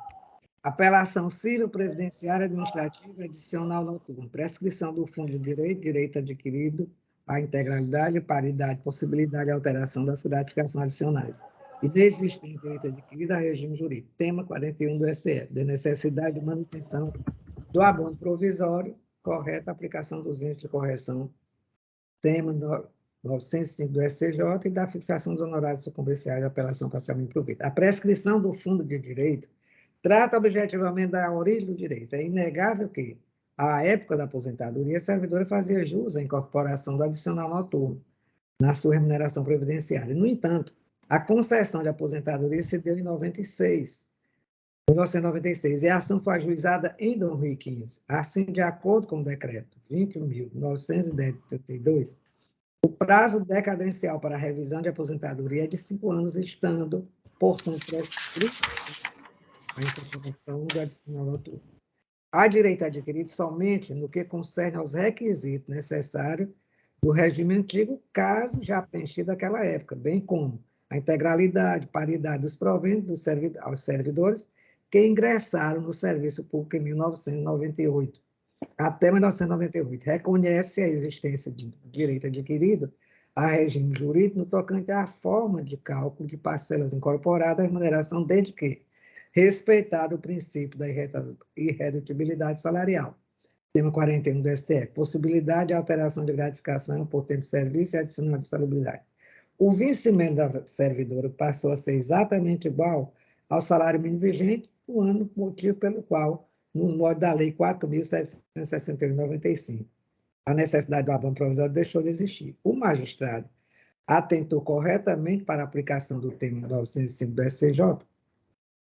Apelação civil-previdenciária administrativa adicional noturno. Prescrição do fundo de direito, direito adquirido, a integralidade, paridade, possibilidade de alteração das gratificações adicionais. E desistência de direito adquirido a regime jurídico. Tema 41 do STF, de necessidade de manutenção do abono provisório, correta aplicação dos índices de correção. Tema 905 do STJ e da fixação dos honorários sucumbenciais da apelação parcialmente provida. A prescrição do fundo de direito trata objetivamente da origem do direito. É inegável que, à época da aposentadoria, a servidora fazia jus à incorporação do adicional noturno na sua remuneração previdenciária. No entanto, a concessão de aposentadoria se deu em 1996, e a ação foi ajuizada em 2015. Assim, de acordo com o decreto 21.910 de 32, o prazo decadencial para a revisão de aposentadoria é de 5 anos, estando, portanto, prescrito a incorporação do adicional noturno. Há direito adquirido somente no que concerne aos requisitos necessários do regime antigo, caso já preenchido naquela época, bem como a integralidade, paridade dos proventos aos servidores que ingressaram no serviço público em 1998. Até 1998, reconhece a existência de direito adquirido a regime jurídico no tocante à forma de cálculo de parcelas incorporadas à remuneração, desde que respeitado o princípio da irredutibilidade salarial. Tema 41 do STF, possibilidade de alteração de gratificação por tempo de serviço e adicional de salubridade. O vencimento da servidora passou a ser exatamente igual ao salário mínimo vigente, o ano motivo pelo qual, nos moldes da Lei 4.761/95, a necessidade do abono provisório deixou de existir. O magistrado atentou corretamente para a aplicação do tema 905 do STJ,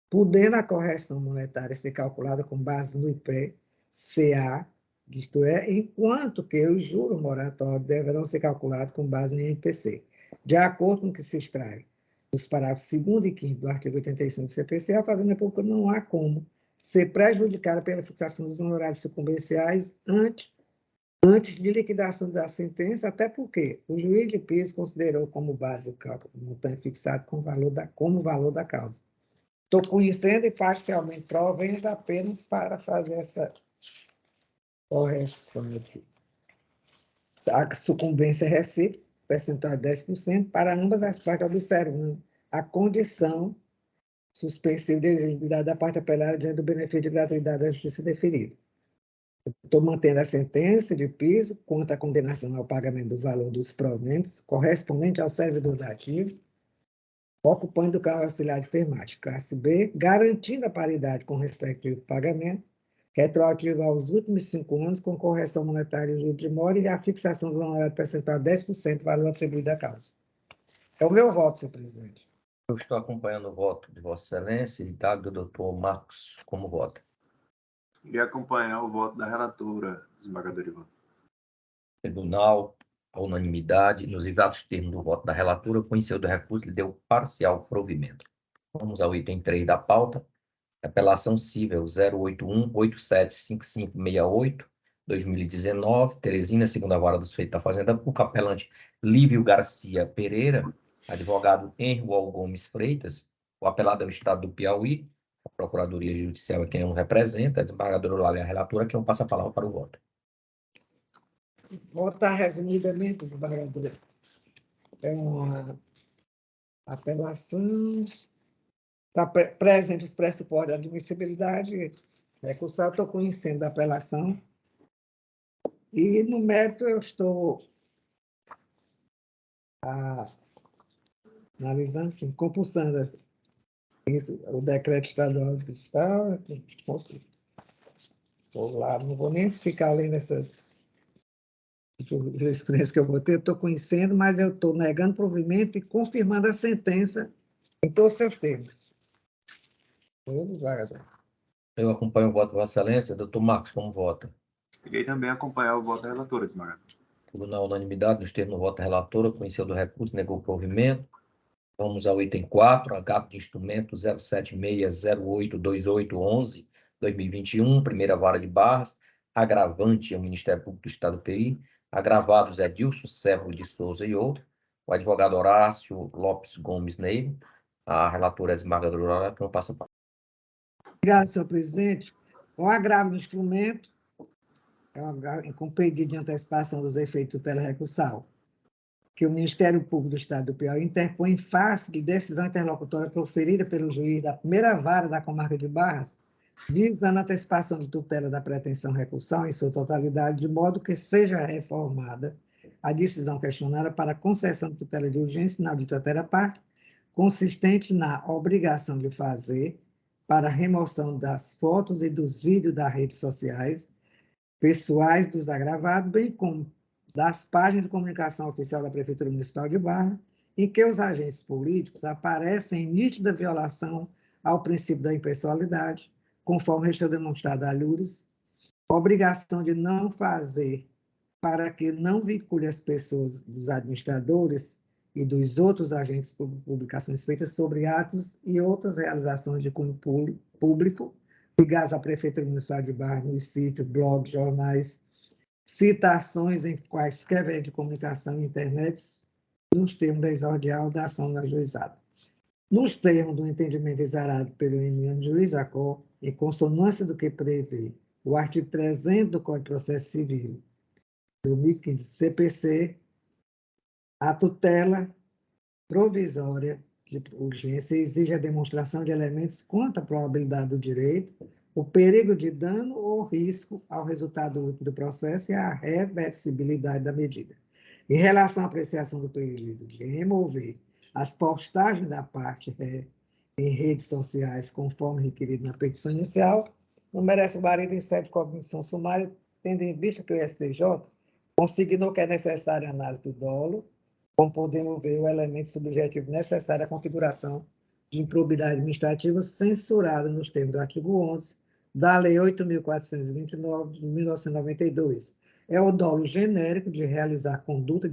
podendo a correção monetária ser calculada com base no IPCA, isto é, enquanto que os juros moratórios deverão ser calculados com base no INPC, de acordo com o que se extrai dos parágrafos 2º e 5º do artigo 85 do CPC, a Fazenda Pública não há como ser prejudicada pela fixação dos honorários sucumbenciais antes de liquidação da sentença, até porque o juiz de piso considerou como base o cálculo do montante fixado como valor da causa. Estou conhecendo e parcialmente provendo apenas para fazer essa correção aqui. A sucumbência recíproca, percentual de 10%, para ambas as partes, observando a condição suspensiva de exigibilidade da parte apelária diante do benefício de gratuidade da justiça deferida. Estou mantendo a sentença de piso quanto à condenação ao pagamento do valor dos proventos correspondente ao servidor da ativa, ocupante do cargo auxiliar de enfermagem, classe B, garantindo a paridade com o respectivo pagamento, retroativo aos últimos 5 anos, com correção monetária e juros de mora e a fixação do honorário percentual de 10% do valor atribuído à causa. É o meu voto, senhor presidente. Eu estou acompanhando o voto de Vossa Excelência e do doutor Marcos como vota. Queria acompanhar o voto da relatora, desembargador Ivan. Tribunal, a unanimidade, nos exatos termos do voto da relatora, conheceu do recurso e deu parcial provimento. Vamos ao item 3 da pauta. Apelação civil 081-875568-2019, Teresina, segunda vara dos feitos da Fazenda Pública, apelante Lívio Garcia Pereira, advogado Henrique Gomes Freitas, o apelado é o Estado do Piauí, a Procuradoria Judicial é quem o representa, a desembargadora Eulália, a relatora, quem passa a palavra para o voto. Votar resumidamente, desembargador. É uma apelação. Está presente os pressupostos de admissibilidade recursal, estou conhecendo a apelação. E, no mérito, eu estou analisando, assim, compulsando o decreto estadual de cristal. Vou lá, não vou nem ficar além dessas jurisprudências que eu botei, eu estou conhecendo, mas eu estou negando provimento e confirmando a sentença em todos os seus termos. Eu acompanho o voto de Vossa Excelência. Doutor Marcos, como vota? Irei também acompanhar o voto da relatora, desembargador. Tudo na unanimidade, nos termos do voto da relatora, conheceu do recurso, negou o provimento. Vamos ao item 4, agapo de instrumento 076082811-2021, primeira vara de Barras, agravante ao Ministério Público do Estado do PI, agravados Edilson Sérvulo de Souza e outro, o advogado Horácio Lopes Gomes Neiva, a relatora desembargadora Aurora, que não passa para. Obrigado, senhor presidente. O agravo do instrumento é um agravo com pedido de antecipação dos efeitos tutela recursal, que o Ministério Público do Estado do Piauí interpõe em face de decisão interlocutória proferida pelo juiz da primeira vara da comarca de Barras, visando a antecipação de tutela da pretensão recursal em sua totalidade, de modo que seja reformada a decisão questionada para concessão de tutela de urgência na dita terceira parte, consistente na obrigação de fazer para a remoção das fotos e dos vídeos das redes sociais pessoais dos agravados, bem como das páginas de comunicação oficial da Prefeitura Municipal de Barra, em que os agentes políticos aparecem em nítida violação ao princípio da impessoalidade, conforme está demonstrado a Lures, obrigação de não fazer para que não vincule as pessoas dos administradores e dos outros agentes por publicações feitas sobre atos e outras realizações de cunho público ligados à Prefeitura Municipal de Barra, município, blogs, jornais, citações em quaisquer veios de comunicação e internet, nos termos da exordial da ação do ajuizado. Nos termos do entendimento exarado pelo eminente juiz Acó, em consonância do que prevê o artigo 300 do Código de Processo Civil, 2015, CPC, a tutela provisória de urgência exige a demonstração de elementos quanto à probabilidade do direito, o perigo de dano ou risco ao resultado útil do processo e a reversibilidade da medida. Em relação à apreciação do período de remover as postagens da parte em redes sociais, conforme requerido na petição inicial, não merece guarida em sede de cognição sumária, tendo em vista que o STJ consignou que é necessária a análise do dolo, como podemos ver o elemento subjetivo necessário à configuração de improbidade administrativa censurada nos termos do artigo 11 da Lei 8.429 de 1992. É o dolo genérico de realizar conduta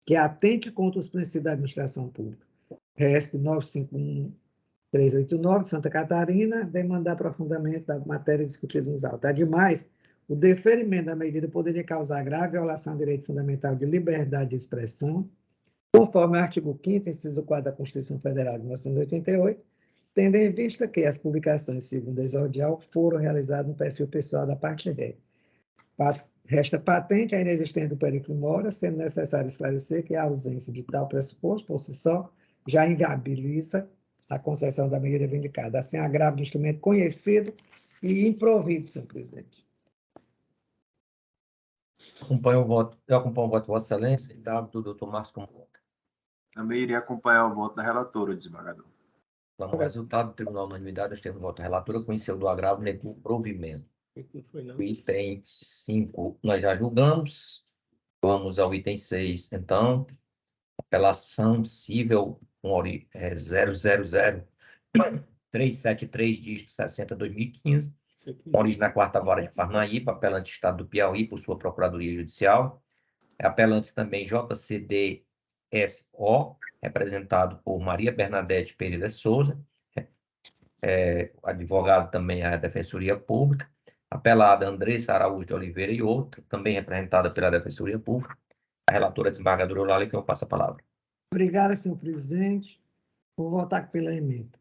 que atente contra os princípios da administração pública. RESP 951389 de Santa Catarina, demanda aprofundamento da matéria discutida nos autos. Ademais, o deferimento da medida poderia causar grave violação do direito fundamental de liberdade de expressão, conforme o artigo 5º, inciso 4 da Constituição Federal de 1988, tendo em vista que as publicações, segundo a exordial, foram realizadas no perfil pessoal da parte ré. Resta patente a inexistência do perito mora, sendo necessário esclarecer que a ausência de tal pressuposto, por si só, já inviabiliza a concessão da medida vindicada. Assim, agravo de instrumento conhecido e improvido, senhor presidente. Eu acompanho o voto de Vossa Excelência e dado do doutor Márcio como voto. Também irei acompanhar o voto da relatora, desembargador. Então, o resultado do Tribunal de Unanimidade, nós temos o voto da relatora, conheceu do agravo, negou o provimento. O item 5 nós já julgamos. Vamos ao item 6, então. Apelação cível 000-373, dígito 60/2015. Origem na 4ª Vara de Parnaíba, apelante Estado do Piauí, por sua Procuradoria Judicial. Apelante também JCDSO, representado por Maria Bernadette Pereira Souza. Advogado também a Defensoria Pública. Apelada Andressa Araújo de Oliveira e outra, também representada pela Defensoria Pública. A relatora desembargadora Eulália, que eu passo a palavra. Obrigada, senhor presidente. Vou votar pela emenda.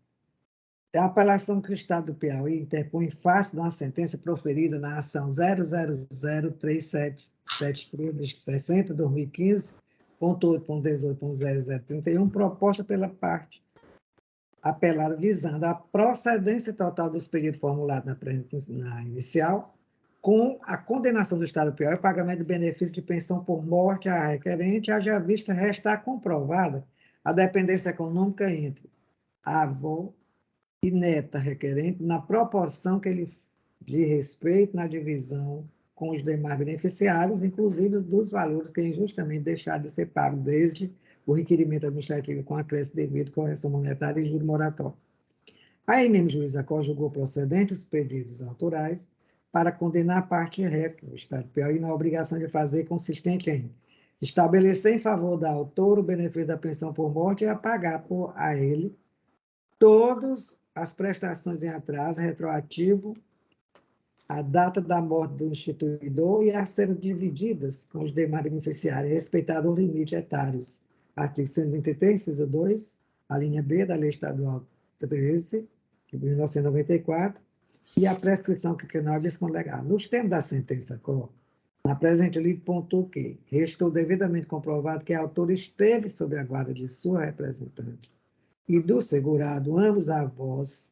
É a apelação que o Estado do Piauí interpõe em face de uma sentença proferida na ação 0003773/60/2015.8.18.0031, proposta pela parte apelada, visando a procedência total dos pedidos formulados na inicial, com a condenação do Estado do Piauí ao pagamento de benefício de pensão por morte à requerente, haja vista restar comprovada a dependência econômica entre a avó e neta requerente, na proporção que ele de respeito na divisão com os demais beneficiários, inclusive dos valores que injustamente deixaram de ser pagos desde o requerimento administrativo com acréscimo devido, correção monetária e juro moratório. A emenda juiz Acó julgou procedente os pedidos autorais, para condenar a parte réplica do Estado do Piauí na obrigação de fazer consistente em estabelecer em favor da autor o benefício da pensão por morte e a pagar a ele todas as prestações em atraso retroativo à data da morte do instituidor e a serem divididas com os demais beneficiários, respeitado o limite etários. Artigo 123, inciso 2, a linha B da Lei Estadual 13, de 1994, e a prescrição quinquenal diz com legal. Nos termos da sentença COR, na presente lei, pontuou que restou devidamente comprovado que a autora esteve sob a guarda de sua representante e do segurado, ambos avós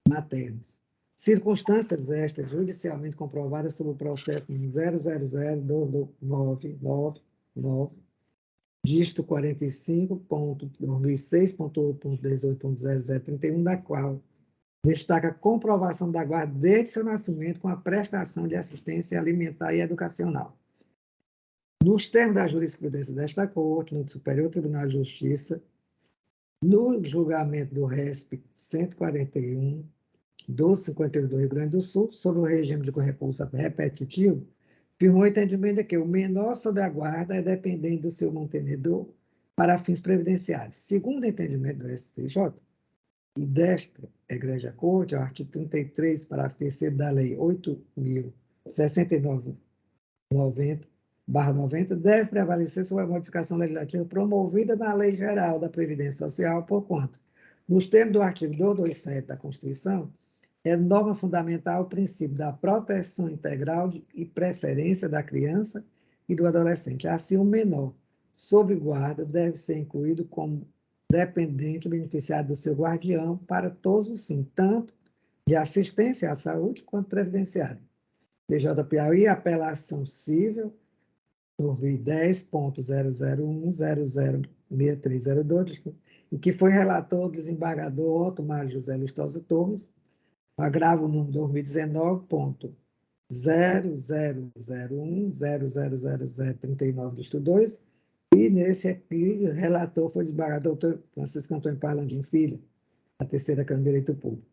maternos. Circunstâncias estas judicialmente comprovadas sob o processo 0002999, dígito 45.2006.8.18.0031, da qual destaca a comprovação da guarda desde seu nascimento com a prestação de assistência alimentar e educacional. Nos termos da jurisprudência desta Corte, no Superior Tribunal de Justiça, no julgamento do RESP 141, do 52 do Rio Grande do Sul, sobre o regime de recurso repetitivo, firmou o entendimento de que o menor sob a guarda é dependente do seu mantenedor para fins previdenciários. Segundo o entendimento do STJ, e desta Egrégia Corte, o artigo 33, parágrafo 3º da Lei 8.069/90, deve prevalecer sobre a modificação legislativa promovida na Lei Geral da Previdência Social, porquanto, nos termos do artigo 227 da Constituição, é norma fundamental o princípio da proteção integral e preferência da criança e do adolescente. Assim, o menor sob guarda deve ser incluído como dependente beneficiário do seu guardião para todos os fins, tanto de assistência à saúde quanto previdenciária. TJ Piauí, apelação civil, 2010.001.006302, em que foi relator o desembargador Otto Mário José Lustosa Torres, agravo número 2019.0001.0000039, dígito 2, e nesse aqui, o relator foi o desembargador Dr. Francisco Antônio Parlandim Filho, da terceira Câmara de Direito Público.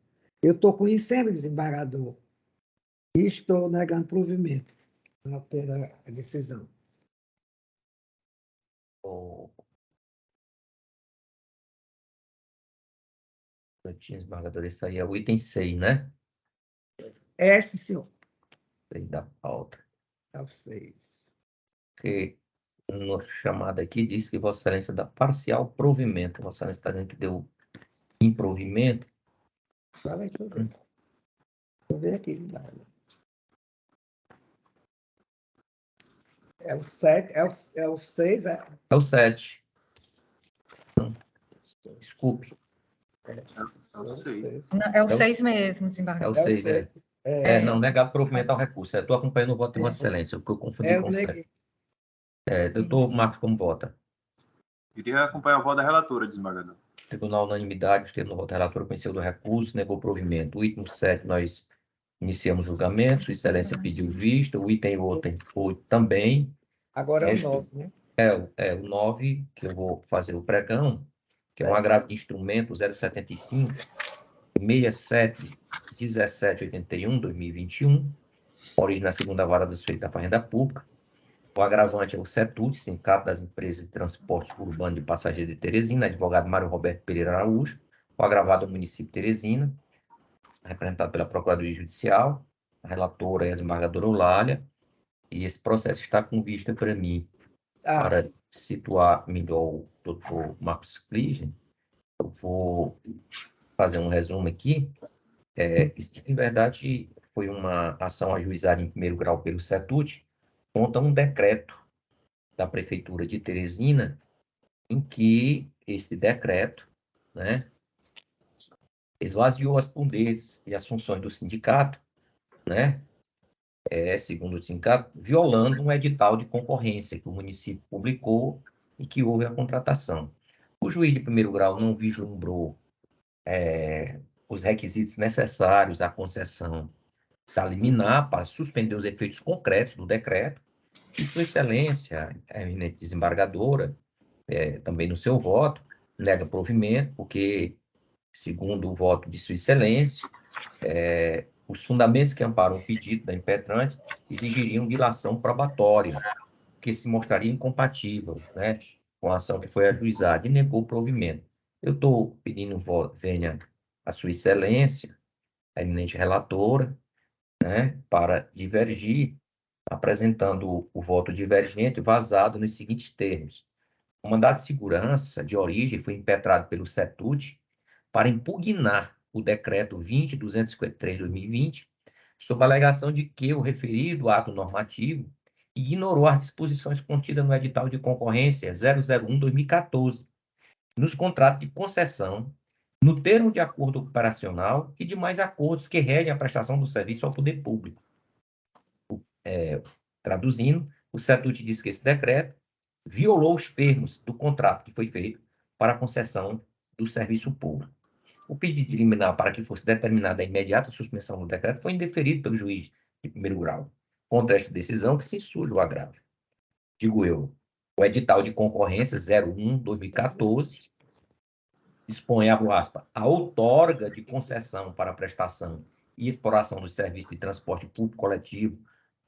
Eu estou conhecendo o desembargador e estou negando provimento na decisão. Desembargador, isso aí é o item 6, né? É, sim, senhor. 6 da pauta. É o 6. Porque no chamado aqui diz que Vossa Excelência dá parcial provimento. Vossa Excelência está dizendo que deu improvimento. Fala aí, deixa eu ver. Deixa eu ver aqui. É o 7, é o 6, é? É o 7. Desculpe. É o 6. Não, é o 6 mesmo, desembargador. É o 6, é. Não, negar provimento ao recurso. Estou acompanhando o voto de Vossa Excelência, porque eu confundi com o 7. Doutor Marcos, como vota? Queria acompanhar o voto da relatora, desembargador. Tribunal unanimidade, os termos do voto da relatora conheceu do recurso, negou provimento. O item 7, nós iniciamos julgamento, Sua Excelência pediu vista, o item 8 foi também. Agora é o 9, né? É o 9, que eu vou fazer o pregão, que é um agravo de instrumento 075 67 1781 2021, origem na segunda vara dos feitos da Fazenda Pública. O agravante é o CETUD, Sindicato das Empresas de Transporte Urbano de Passageiros de Teresina, advogado Mário Roberto Pereira Araújo. O agravado é o município de Teresina, representado pela Procuradoria Judicial. A relatora é a desembargadora Eulália. E esse processo está com vista para mim, para situar melhor o doutor Marcos Clige. Eu vou fazer um resumo aqui. Isso, em verdade, foi uma ação ajuizada em primeiro grau pelo CETUD, conta um decreto da Prefeitura de Teresina, em que esse decreto, né, esvaziou os poderes e as funções do sindicato, né, segundo o sindicato, violando um edital de concorrência que o município publicou e que houve a contratação. O juiz de primeiro grau não vislumbrou os requisitos necessários à concessão da liminar para suspender os efeitos concretos do decreto, e Sua Excelência, a eminente desembargadora, também no seu voto, nega provimento, porque, segundo o voto de Sua Excelência, Os fundamentos que amparam o pedido da impetrante exigiriam dilação probatória, que se mostraria incompatível, né, com a ação que foi ajuizada, e negou o provimento. Eu estou pedindo venha a Sua Excelência, a eminente relatora, né, para divergir, apresentando o voto divergente vazado nos seguintes termos. O mandado de segurança de origem foi impetrado pelo CETUD para impugnar o decreto 20.253/2020, sob a alegação de que o referido ato normativo ignorou as disposições contidas no edital de concorrência 001/2014, nos contratos de concessão, no termo de acordo operacional e demais acordos que regem a prestação do serviço ao poder público. Traduzindo, o CETUD diz que esse decreto violou os termos do contrato que foi feito para a concessão do serviço público. O pedido de liminar para que fosse determinada a imediata suspensão do decreto foi indeferido pelo juiz de primeiro grau, contra esta decisão que se insurge o agravo. Digo eu, o edital de concorrência 01/2014 dispõe, abro aspas, a outorga de concessão para prestação e exploração do serviço de transporte público coletivo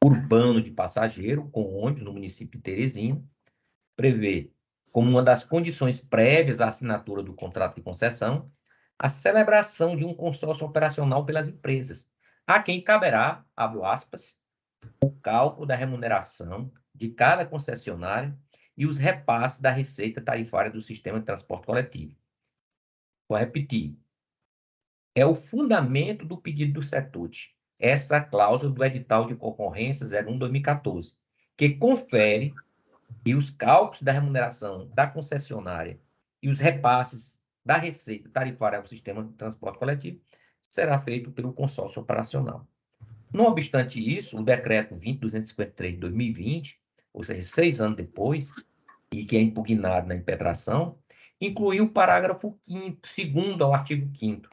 urbano de passageiro com ônibus no município de Teresina, prevê como uma das condições prévias à assinatura do contrato de concessão a celebração de um consórcio operacional pelas empresas, a quem caberá, abro aspas, o cálculo da remuneração de cada concessionária e os repasses da receita tarifária do sistema de transporte coletivo. Vou repetir. É o fundamento do pedido do CETUD, essa cláusula do edital de concorrência 01/2014, que confere que os cálculos da remuneração da concessionária e os repasses da receita tarifária ao sistema de transporte coletivo será feito pelo consórcio operacional. Não obstante isso, o decreto 20.253/2020, ou seja, 6 anos depois, e que é impugnado na impetração, incluiu o parágrafo 2º ao artigo 5º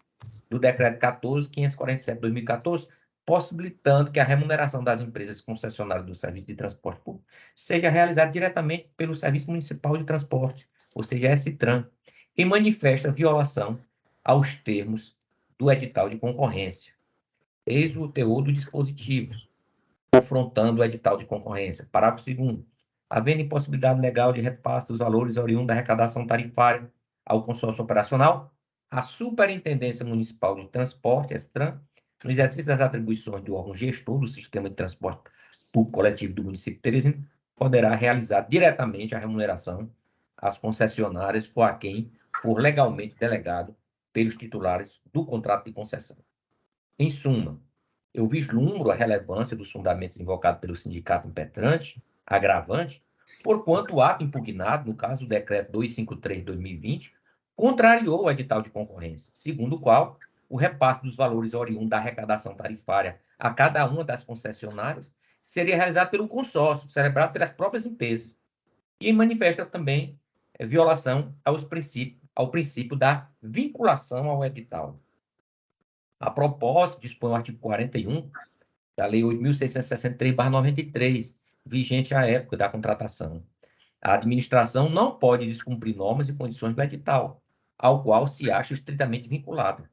do decreto 14.547/2014, possibilitando que a remuneração das empresas concessionárias do serviço de transporte público seja realizada diretamente pelo Serviço Municipal de Transporte, ou seja, STRAN, em manifesta violação aos termos do edital de concorrência. Eis o teor do dispositivo, confrontando o edital de concorrência. Parágrafo 2º. Havendo impossibilidade legal de repasse dos valores oriundos da arrecadação tarifária ao consórcio operacional, a Superintendência Municipal de Transporte, STRAN, no exercício das atribuições do órgão gestor do Sistema de Transporte Público Coletivo do município de Teresina, poderá realizar diretamente a remuneração às concessionárias ou a quem for legalmente delegado pelos titulares do contrato de concessão. Em suma, eu vislumbro a relevância dos fundamentos invocados pelo sindicato impetrante, agravante, porquanto o ato impugnado, no caso o decreto 253/2020, contrariou o edital de concorrência, segundo o qual o repasse dos valores oriundos da arrecadação tarifária a cada uma das concessionárias seria realizado pelo consórcio, celebrado pelas próprias empresas, e manifesta também violação ao princípio da vinculação ao edital. A propósito, dispõe o artigo 41 da Lei 8.663/93, vigente à época da contratação. A administração não pode descumprir normas e condições do edital, ao qual se acha estritamente vinculada.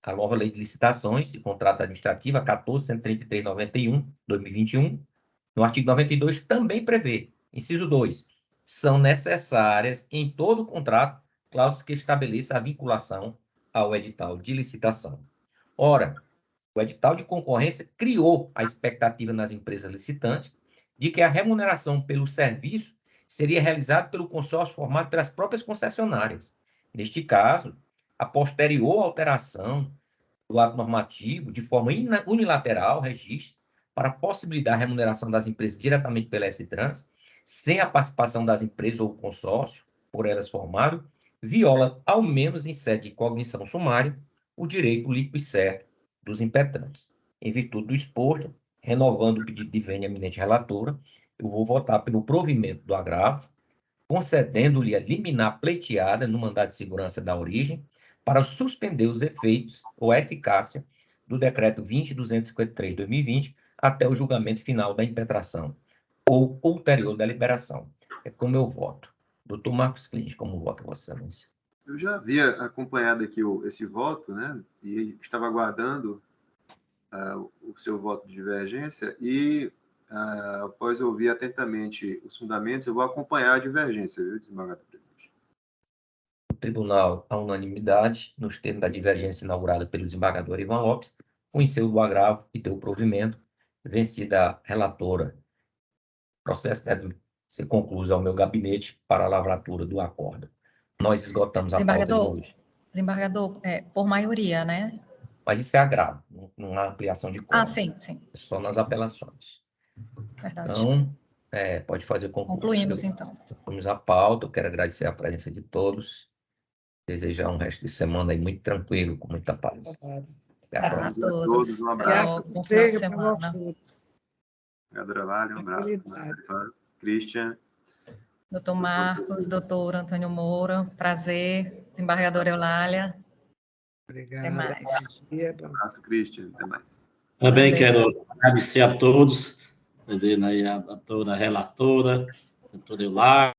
A nova Lei de Licitações e Contrato Administrativo, a 14.133/91/2021, no artigo 92, também prevê, inciso 2, são necessárias em todo contrato cláusulas que estabeleçam a vinculação ao edital de licitação. Ora, o edital de concorrência criou a expectativa nas empresas licitantes de que a remuneração pelo serviço seria realizada pelo consórcio formado pelas próprias concessionárias. Neste caso, a posterior alteração do ato normativo, de forma unilateral, registra para possibilitar a remuneração das empresas diretamente pela S-Trans, sem a participação das empresas ou consórcio, por elas formado, viola, ao menos em sede de cognição sumária, o direito líquido e certo dos impetrantes. Em virtude do exposto, renovando o pedido de vênia eminente relatora, eu vou votar pelo provimento do agravo, concedendo-lhe a liminar pleiteada no mandado de segurança da origem, para suspender os efeitos ou a eficácia do decreto 20.253/2020 até o julgamento final da impetração ou ulterior da liberação. É como eu voto. Doutor Marcos Clinge, como vota Vossa Excelência? Eu já havia acompanhado aqui esse voto, né? E estava aguardando o seu voto de divergência e, após ouvir atentamente os fundamentos, eu vou acompanhar a divergência, viu, desembargador presidente? O tribunal, à unanimidade, nos termos da divergência inaugurada pelo desembargador Ivan Lopes, conheceu do agravo e deu provimento, vencida a relatora. O processo deve ser concluído ao meu gabinete para a lavratura do acordo. Nós esgotamos a pauta de hoje. Desembargador, por maioria, né? Mas isso é agravo, não há ampliação de quórum. Sim, sim. É só nas apelações. Verdade. Então, pode fazer concurso. Concluímos, então. Concluímos a pauta. Eu quero agradecer a presença de todos. Desejar um resto de semana aí muito tranquilo, com muita paz. Até a próxima. A todos. Um abraço. Bom final de semana. Desembargador Eulália, um abraço. Christian. Doutor Marcos, doutor Antônio Moura, prazer. Desembargadora Eulália. Obrigado. Até mais. Um abraço, Christian. Até mais. Também quero agradecer a todos, a doutora relatora, a doutora Eulália,